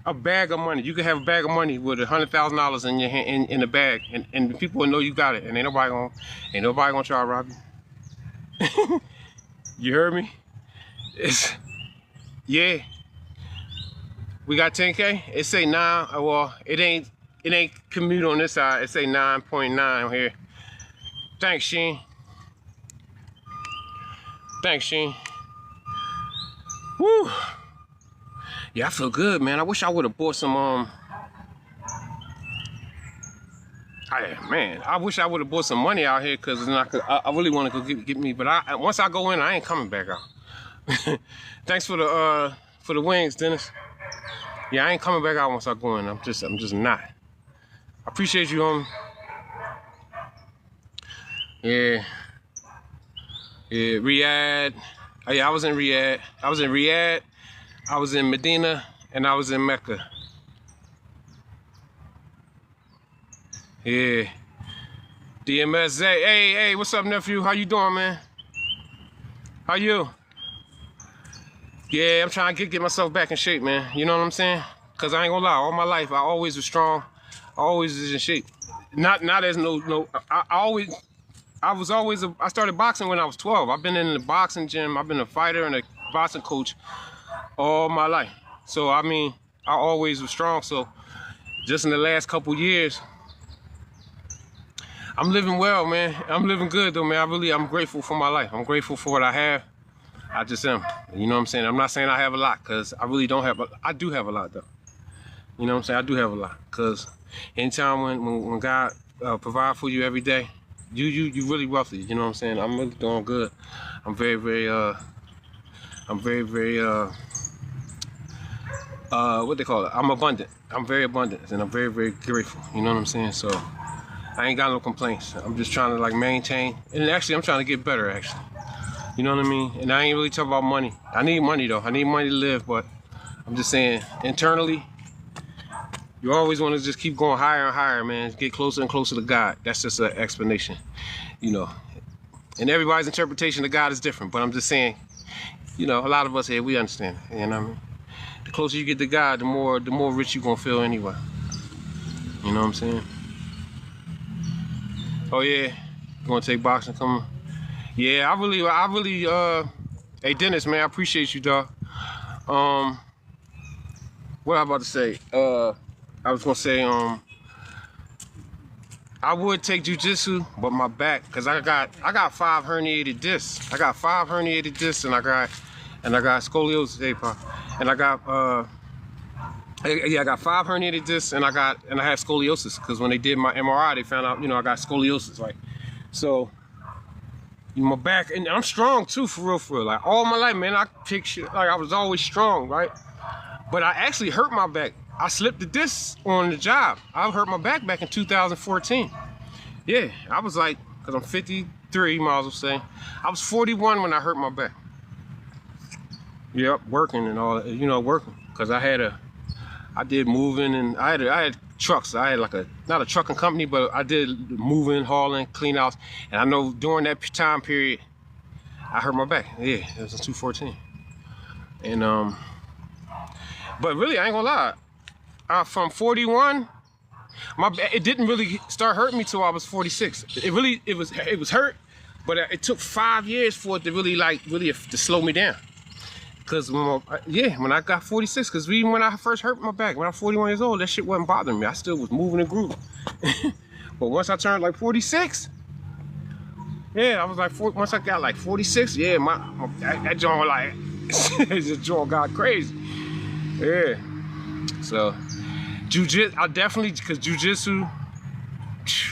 Speaker 1: A bag of money. You could have a bag of money with $100,000 in your hand, in the bag, and people will know you got it, and ain't nobody gonna try to rob you. You heard me? Yeah. We got 10K. It say 9. Well, it ain't commute on this side. It say 9.9 here. Thanks, Sheen. Thanks, Sheen. Woo. Yeah, I feel good, man. I wish I would have bought some man, I wish I would have bought some money out here because I really want to go get me. But once I go in, I ain't coming back out. Thanks for the wings, Dennis. Yeah, I ain't coming back out once I go in. I'm just not. I appreciate you, homie. Yeah. Yeah, Riyadh. Oh, yeah, I was in Riyadh. I was in Medina, and I was in Mecca. Yeah. DMS. Hey, what's up, nephew? How you doing, man? How you? Yeah, I'm trying to get myself back in shape, man. You know what I'm saying? Because I ain't gonna lie, all my life, I always was strong. I always was in shape. Not as I started boxing when I was 12. I've been in the boxing gym. I've been a fighter and a boxing coach all my life. So, I mean, I always was strong. So, just in the last couple years, I'm living well, man. I'm living good, though, man. I'm grateful for my life. I'm grateful for what I have. I just am. You know what I'm saying? I'm not saying I have a lot, because I really don't have I do have a lot, though. You know what I'm saying? I do have a lot, because anytime when God provide for you every day, you really wealthy. You know what I'm saying? I'm really doing good. I'm very what they call it? I'm abundant. I'm very abundant, and I'm very grateful. You know what I'm saying? So I ain't got no complaints. I'm just trying to like maintain, and actually I'm trying to get better, actually. You know what I mean? And I ain't really talking about money. I need money, though. I need money to live, but I'm just saying, internally, you always want to just keep going higher and higher, man. Get closer and closer to God. That's just an explanation, you know. And everybody's interpretation of God is different, but I'm just saying, you know, a lot of us here, we understand. You know what I mean? The closer you get to God, the more rich you're going to feel anyway. You know what I'm saying? Oh, yeah. You want to take boxing? Come on. Yeah, I really, hey, Dennis, man, I appreciate you, dog. What I about to say? I was going to say, I would take jiu-jitsu, but my back, because I got 5 herniated discs. I got 5 herniated discs, and I got scoliosis, and I got, yeah, I got 5 herniated discs, and I have scoliosis, because when they did my MRI, they found out, you know, I got scoliosis, right? So, my back, and I'm strong too, for real. Like all my life, man, I pick shit, like I was always strong, right? But I actually hurt my back. I slipped the disc on the job. I hurt my back in 2014. Yeah, I was like, because I'm 53, might as well say. I was 41 when I hurt my back. Yep, working and all, you know, working. Because I did moving, and I had trucks. I had like not a trucking company, but I did moving, hauling, clean outs. And I know during that time period, I hurt my back. Yeah, it was in 2014. And, but really, I ain't gonna lie. From 41, it didn't really start hurting me till I was 46. It was hurt, but it took 5 years for it to really to slow me down. Cause when I got 46, cause even when I first hurt my back, when I was 41 years old, that shit wasn't bothering me. I still was moving and grooving. But once I turned like 46, yeah, I was like, once I got like 46, yeah, that joint like, the joint got crazy. Yeah. So, jiu-jitsu, I definitely, cause jiu-jitsu,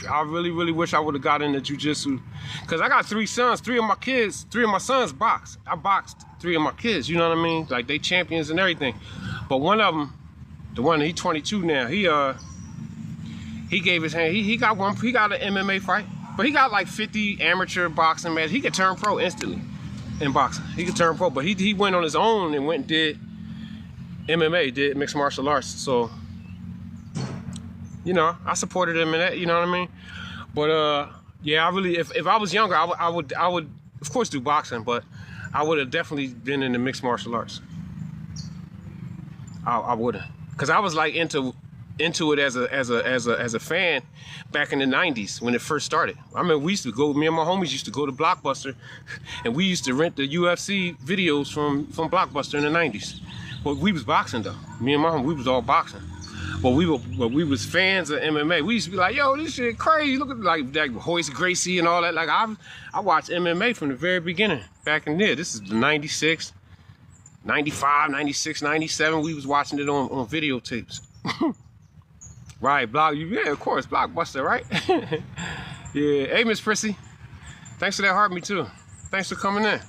Speaker 1: I really wish I would have got into jiu-jitsu. Cause I got 3 sons, 3 of my sons box. I boxed 3 of my kids, you know what I mean? Like they champions and everything. But one of them, the one, he's 22 now, he gave his hand, he got an MMA fight, but he got like 50 amateur boxing matches. He could turn pro instantly in boxing. He could turn pro, but he went on his own and went and did MMA, did mixed martial arts. So, you know, I supported him in that. You know what I mean? But yeah, I really, if I was younger, I would of course do boxing, but I would have definitely been in the mixed martial arts. I would have, cause I was like into it as a fan back in the 90s when it first started. I remember we used to go, me and my homies used to go to Blockbuster, and we used to rent the UFC videos from Blockbuster in the 90s. But we was boxing though. Me and my homie, we was all boxing. But we was fans of MMA. We used to be like, yo, this shit crazy. Look at like Hoist Gracie and all that. Like I watched MMA from the very beginning back in there. This is the 96, 95, 96, 97. We was watching it on videotapes. Right, yeah, of course, Blockbuster, right? Yeah, hey, Miss Prissy. Thanks for that heart, me too. Thanks for coming in.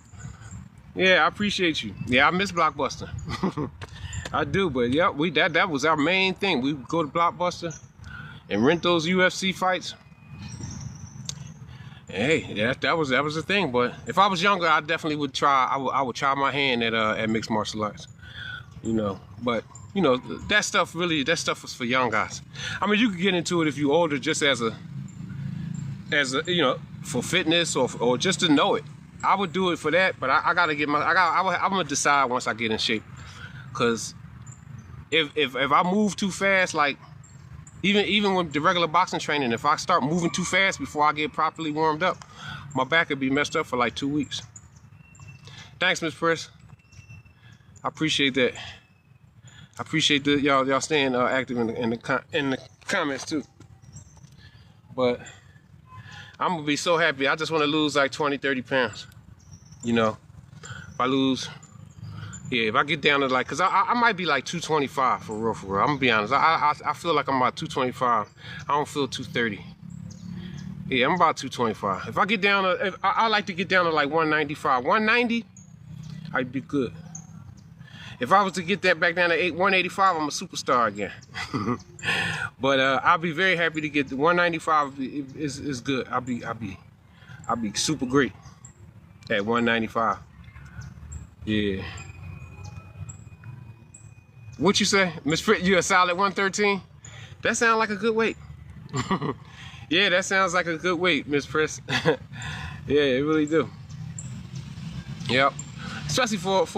Speaker 1: Yeah, I appreciate you. Yeah, I miss Blockbuster. I do, but yeah, that was our main thing. We would go to Blockbuster and rent those UFC fights. And hey, that was the thing. But if I was younger, I definitely would try. I would try my hand at mixed martial arts. You know, but you know that stuff was for young guys. I mean, you could get into it if you're older, just as a you know, for fitness or just to know it. I would do it for that, but I'm gonna decide once I get in shape. Cause if I move too fast, like even with the regular boxing training, if I start moving too fast before I get properly warmed up, my back would be messed up for like 2 weeks. Thanks, Miss Press. I appreciate that. I appreciate y'all staying active in the comments too. But I'm gonna be so happy. I just want to lose like 20, 30 pounds. You know, if I lose. Yeah, if I get down to like, cause I might be like 225 for real. I'm gonna be honest. I feel like I'm about 225. I don't feel 230. Yeah, I'm about 225. If I get down to, I like to get down to like 195, 190, I'd be good. If I was to get that back down to 185, I'm a superstar again. But I'll be very happy to get the 195 is good. I'll be super great at 195. Yeah. What you say? Miss Fritz, you a solid 113? That sounds like a good weight. Yeah, that sounds like a good weight, Miss Press. Yeah, it really do. Yep. Especially for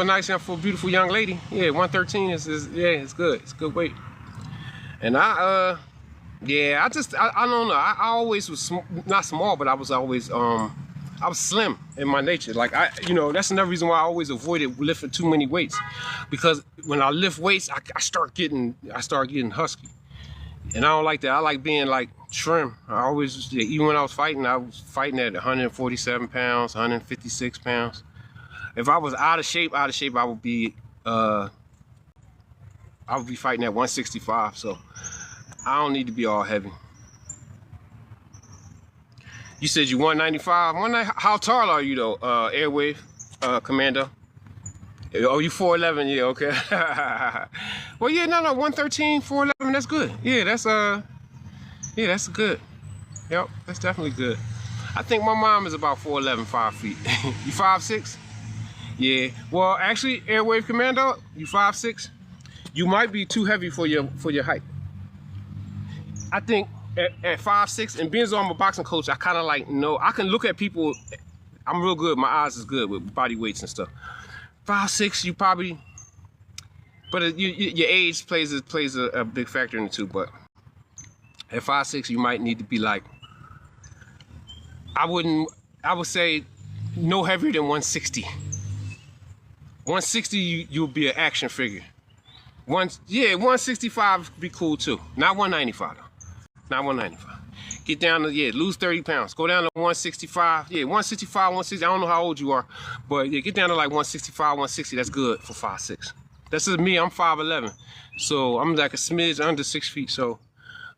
Speaker 1: a nice young, for a beautiful young lady. Yeah, 113 is yeah, it's good. It's a good weight. And yeah, I don't know. I always was not small, but I was always I was slim in my nature. Like you know, that's another reason why I always avoided lifting too many weights, because when I lift weights, I start getting husky, and I don't like that. I like being like trim. I always, even when I was fighting at 147 pounds, 156 pounds. If I was out of shape, I would be fighting at 165. So I don't need to be all heavy. You said you 195. How tall are you though, Airwave Commando? Oh, you 4'11". Yeah, okay. Well, yeah, no, 113, 4'11". That's good. Yeah, yeah, that's good. Yep, that's definitely good. I think my mom is about 4'11", 5 feet. You 5'6"? Yeah. Well, actually, Airwave Commando, you 5'6". You might be too heavy for your height. I think at 5'6", and being as I'm a boxing coach, I kind of like know, I can look at people. I'm real good. My eyes is good with body weights and stuff. 5'6", you probably, but your age plays a big factor in it too. But at 5'6", you might need to be like, I would say no heavier than 160. 160, you'll be an action figure. 165 would be cool too. Not 195 though. Not 195. Get down to, yeah, lose 30 pounds. Go down to 165. Yeah, 165, 160. I don't know how old you are, but yeah, get down to like 165, 160. That's good for 5'6". This is me. I'm 5'11". So I'm like a smidge under 6 feet. So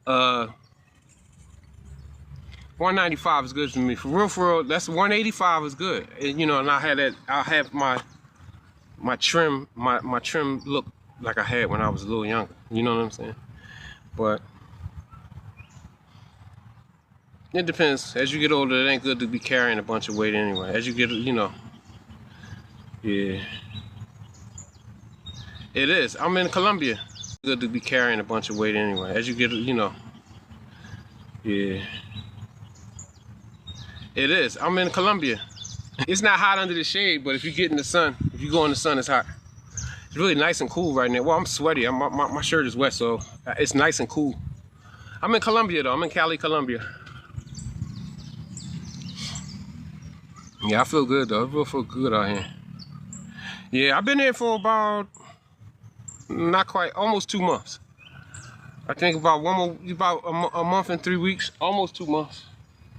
Speaker 1: 195 is good for me. For real, that's 185 is good. And, you know, and I have my trim look like I had when I was a little younger. You know what I'm saying? But it depends. As you get older, it ain't good to be carrying a bunch of weight anyway. As you get, you know, yeah. It is. I'm in Colombia. Good to be carrying a bunch of weight anyway. As you get, you know. Yeah. It is. I'm in Colombia. It's not hot under the shade, but if you get in the sun, if you go in the sun, it's hot. It's really nice and cool right now. Well, I'm sweaty. My shirt is wet, so it's nice and cool. I'm in Colombia, though. I'm in Cali, Colombia. Yeah, I feel good, though. I feel good out here. Yeah, I've been here for about, not quite, almost 2 months. I think about a month and 3 weeks, almost 2 months.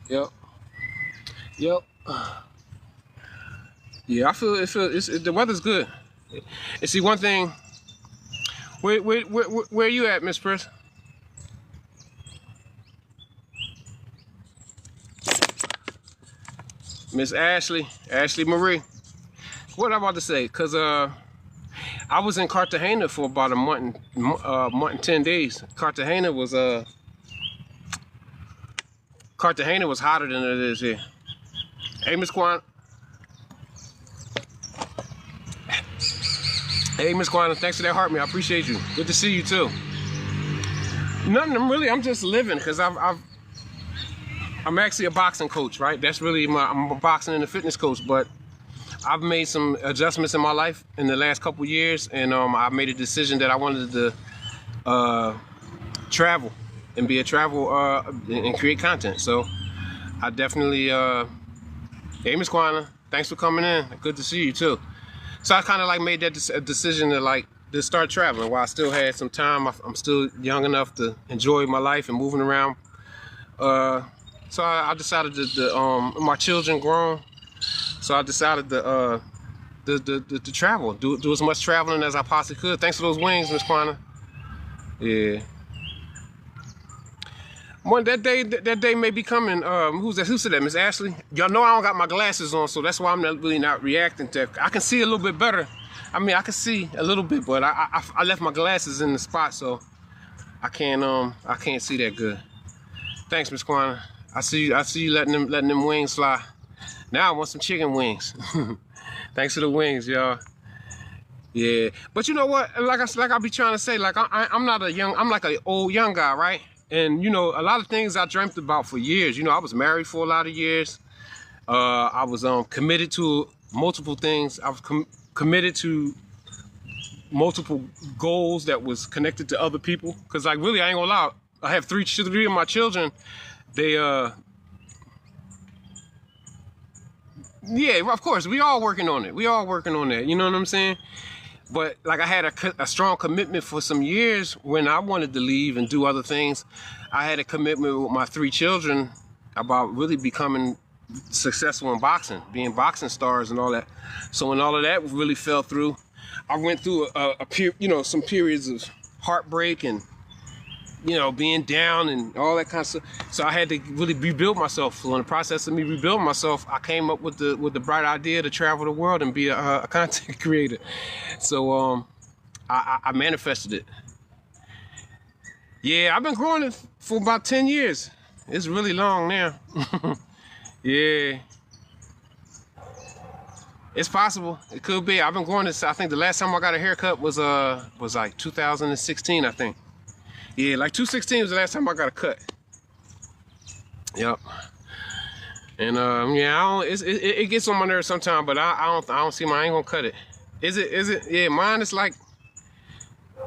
Speaker 1: Yep. Yep. Yeah, the weather's good. And see, one thing, where are you at, Miss Pris? Miss Ashley Marie. What I'm about to say, cause I was in Cartagena for about a month and 10 days. Cartagena was hotter than it is here. Hey, Miss Kwana. Hey, Miss Kwana, thanks for that heart, man. I appreciate you. Good to see you too. Nothing. I'm just living, cause I'm actually a boxing coach, right? That's really I'm a boxing and a fitness coach, but I've made some adjustments in my life in the last couple years, and I made a decision that I wanted to travel and be a travel and create content. So I definitely, hey, Miss Kwana, thanks for coming in. Good to see you too. So I kind of like made that decision to start traveling while I still had some time. I'm still young enough to enjoy my life and moving around. So I decided to my children grown. So I decided to travel, do as much traveling as I possibly could. Thanks for those wings, Miss Kwana. Yeah. That day may be coming. Who said that? Miss Ashley? Y'all know I don't got my glasses on, so that's why I'm not reacting to it. I can see a little bit better. I mean, I can see a little bit, but I left my glasses in the spot, so I can't see that good. Thanks, Miss Kwana. I see you letting them wings fly. Now I want some chicken wings. Thanks for the wings, y'all. Yeah, but you know what? Like I be trying to say, like I'm like an old young guy, right? And you know, a lot of things I dreamt about for years. You know, I was married for a lot of years. I was committed to multiple things. I was committed to multiple goals that was connected to other people. Cause like really, I ain't gonna lie. I have three of my children. They yeah, of course, we all working on it. We all working on that. You know what I'm saying? But like I had a strong commitment for some years when I wanted to leave and do other things. I had a commitment with my 3 children about really becoming successful in boxing, being boxing stars and all that. So when all of that really fell through, I went through some periods of heartbreak and being down and all that kind of stuff. So I had to really rebuild myself. So in the process of me rebuilding myself, I came up with the bright idea to travel the world and be a content creator. So I manifested it. Yeah, I've been growing it for about 10 years. It's really long now. Yeah. It's possible. It could be. I've been growing this. I think the last time I got a haircut was like 2016, I think. Yeah, like 2016 was the last time I got a cut. Yep. And yeah, it gets on my nerves sometimes, but I don't see I ain't gonna cut it. Is it? Yeah, mine is like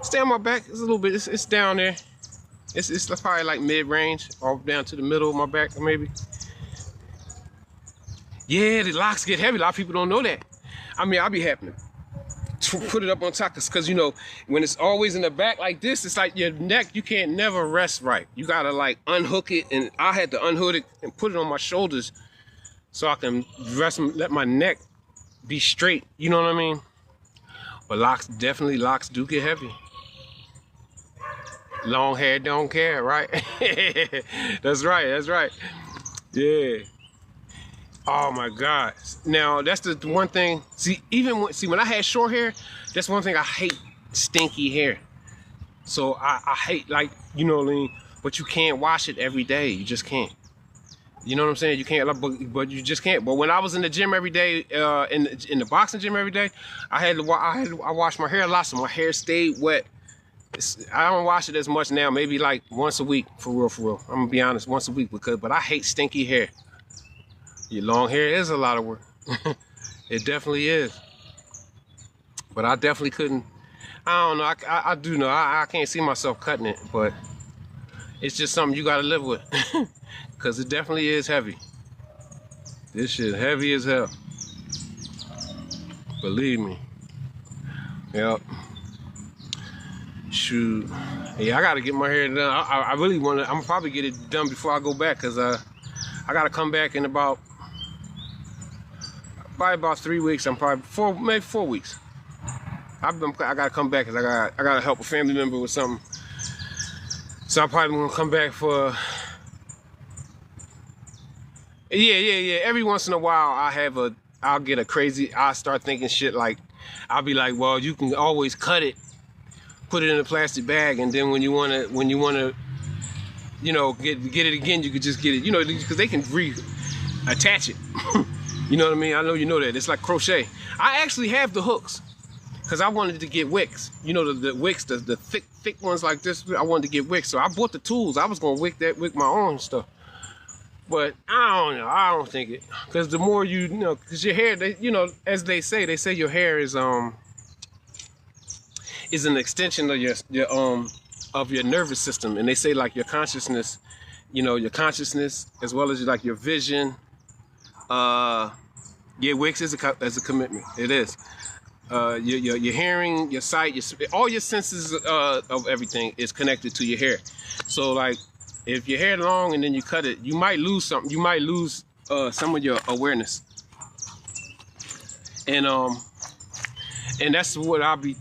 Speaker 1: stay on my back. It's a little bit. It's down there. It's probably like mid-range, or down to the middle of my back, maybe. Yeah, the locks get heavy. A lot of people don't know that. I mean, I'll be happy to put it up on top, because when it's always in the back like this, it's like your neck, you can't never rest right. You gotta like unhook it, and I had to unhook it and put it on my shoulders so I can rest, let my neck be straight. You know what I mean? But locks do get heavy. Long hair don't care, right? That's right. Yeah. Oh my God. Now that's the one thing. See, when I had short hair, that's one thing I hate: stinky hair. So I hate, like, you know what I mean? But you can't wash it every day. You just can't. You know what I'm saying? You can't, but you just can't. But when I was in the gym every day, in the boxing gym every day, I washed my hair a lot, so my hair stayed wet. I don't wash it as much now, maybe like once a week, for real, for real. I'm gonna be honest, once a week, but I hate stinky hair. Your long hair is a lot of work. It definitely is. But I definitely couldn't, I don't know, I do know, I can't see myself cutting it, but it's just something you gotta live with. Cause it definitely is heavy. This shit heavy as hell. Believe me. Yep. Shoot. Yeah, I gotta get my hair done. I really wanna, I'm gonna probably get it done before I go back, cause I gotta come back in probably about 3 weeks. I'm probably maybe 4 weeks. I gotta come back because I gotta help a family member with something. So I'm probably gonna come back for. Yeah. Every once in a while, I'll get a crazy. I start thinking shit like, I'll be like, well, you can always cut it, put it in a plastic bag, and then when you wanna, you know, get it again, you could just get it, you know, because they can reattach it. You know what I mean? I know you know that. It's like crochet. I actually have the hooks because I wanted to get wicks. You know, the wicks, the thick ones like this. I wanted to get wicks, so I bought the tools. I was gonna wick my own stuff. But I don't know. I don't think it, because the more you know, because your hair, you know, as they say your hair is an extension of your nervous system, and they say like your consciousness, you know, your consciousness as well as like your vision. Yeah, wicks is a commitment. It is. Your hearing, your sight, all your senses of everything is connected to your hair. So like, if your hair long and then you cut it, you might lose something. You might lose some of your awareness. And that's what I'll be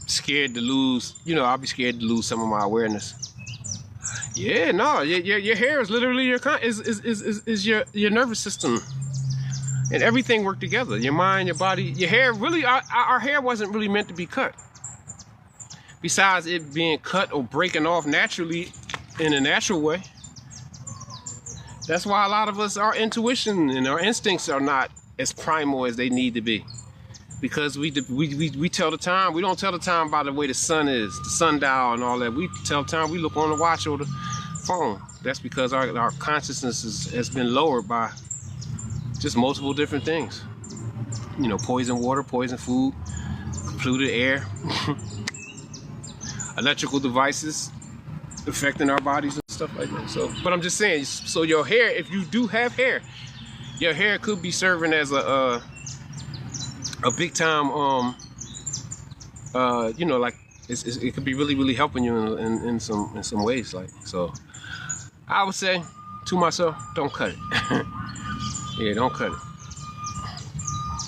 Speaker 1: scared to lose. You know, I'll be scared to lose some of my awareness. Yeah, no, your hair is literally your nervous system. And everything worked together. Your mind, your body, your hair. Really, our hair wasn't really meant to be cut. Besides it being cut or breaking off naturally in a natural way. That's why a lot of us, our intuition and our instincts are not as primal as they need to be. Because we tell the time. We don't tell the time by the way the sun is, the sundial and all that. We tell time, we look on the watch or the phone. That's because our consciousness has been lowered by just multiple different things. You know, poison water, poison food, polluted air, electrical devices affecting our bodies and stuff like that. So, but I'm just saying, so your hair, if you do have hair, your hair could be serving as a big time, you know, like it could be really helping you in some ways. Like, so I would say to myself, don't cut it. Yeah, don't cut it.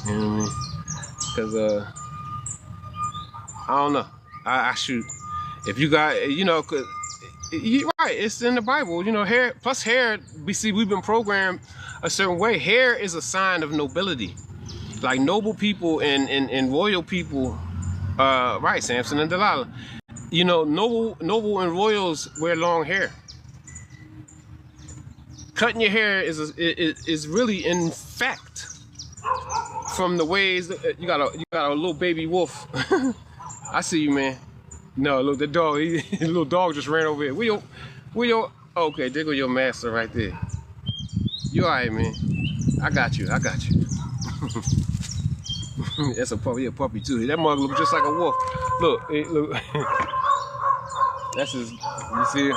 Speaker 1: You know what I mean? Because I don't know. I shoot. If you got, you know, cause you're right. It's in the Bible. You know, hair plus hair. We've been programmed a certain way. Hair is a sign of nobility. Like noble people and royal people. Right, Samson and Delilah. You know, noble and royals wear long hair. Cutting your hair is really, in fact, from the ways that you got a little baby wolf. I see you, man. No, look, the dog. The little dog just ran over here. We your. Okay, there go your master right there. You alright, man? I got you. That's a puppy too. That mug looks just like a wolf. Look, look. That's his. You see it?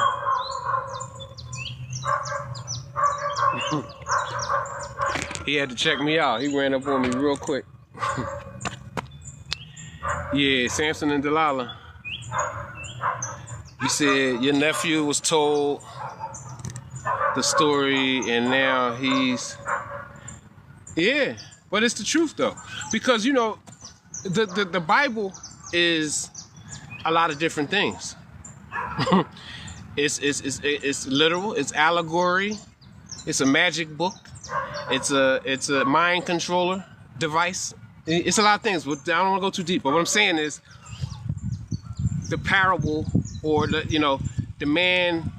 Speaker 1: He had to check me out. He ran up on me real quick. Yeah, Samson and Delilah. You said your nephew was told the story and now he's... Yeah, but it's the truth though. Because, you know, the Bible is a lot of different things. It's literal, it's allegory, it's a magic book, it's a mind controller device. It's a lot of things, but I don't want to go too deep. But what I'm saying is the parable, or the man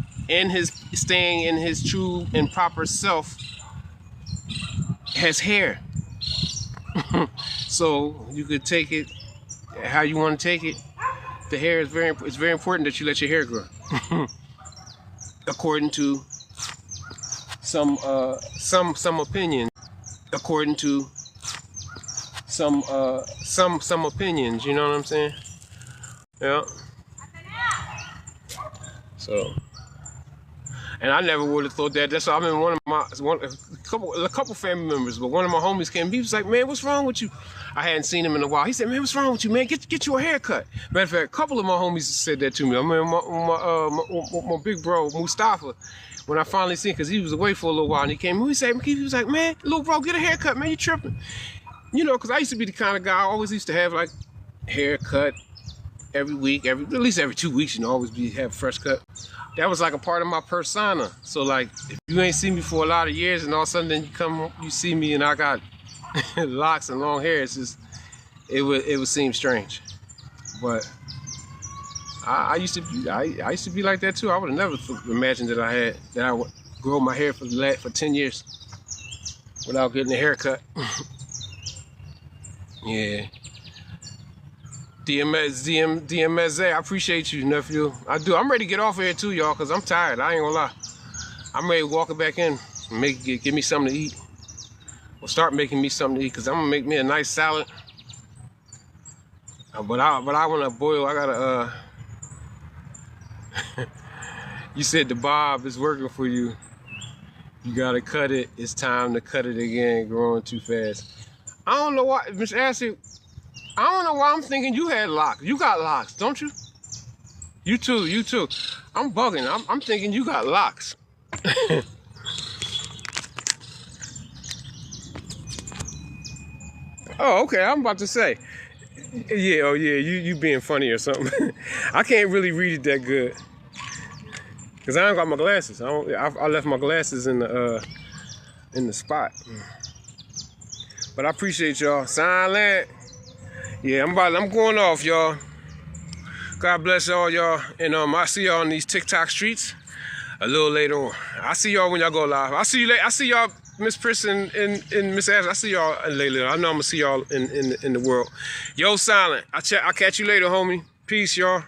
Speaker 1: staying in his true and proper self has hair. So you could take it how you want to take it. The hair is it's very important that you let your hair grow. According to some opinions. According to some opinions, you know what I'm saying? Yeah. So, and I never would have thought that. That's why I mean, a couple family members, but one of my homies came. He was like, "Man, what's wrong with you?" I hadn't seen him in a while. He said, "Man, what's wrong with you, man? Get you a haircut." Matter of fact, a couple of my homies said that to me. I mean, my big bro Mustafa, when I finally seen, because he was away for a little while, and he came, he was like, "Man, little bro, get a haircut, man. You tripping?" You know, because I used to be the kind of guy. I always used to have like haircut every week, at least every 2 weeks. You know, always have a fresh cut. That was like a part of my persona. So like, if you ain't seen me for a lot of years, and all of a sudden then you see me, and I got locks and long hair, it's just it would seem strange. But I used to be like that too. I would have never imagined that I would grow my hair for 10 years without getting a haircut. Yeah. DMSA, I appreciate you, nephew. I do. I'm ready to get off of here too, y'all, because I'm tired. I ain't gonna lie. I'm ready to walk it back in and give me something to eat. Or start making me something to eat, because I'm gonna make me a nice salad. But I wanna boil. I gotta you said the bob is working for you. You gotta cut it. It's time to cut it again. Growing too fast. I don't know why, Miss Ashley. I don't know why I'm thinking you had locks. You got locks, don't you? You too. I'm bugging. I'm thinking you got locks. Oh, okay. I'm about to say. Yeah, oh yeah, you being funny or something. I can't really read it that good. Cause I ain't got my glasses. I left my glasses in the spot. But I appreciate y'all. Silent. Yeah, I'm going off, y'all. God bless all y'all. And I see y'all on these TikTok streets a little later on. I see y'all when y'all go live. I see you later. I see y'all, Miss Pris and Miss Ash. I see y'all later. I know I'm gonna see y'all in the world. Yo, Silent. I'll catch you later, homie. Peace, y'all.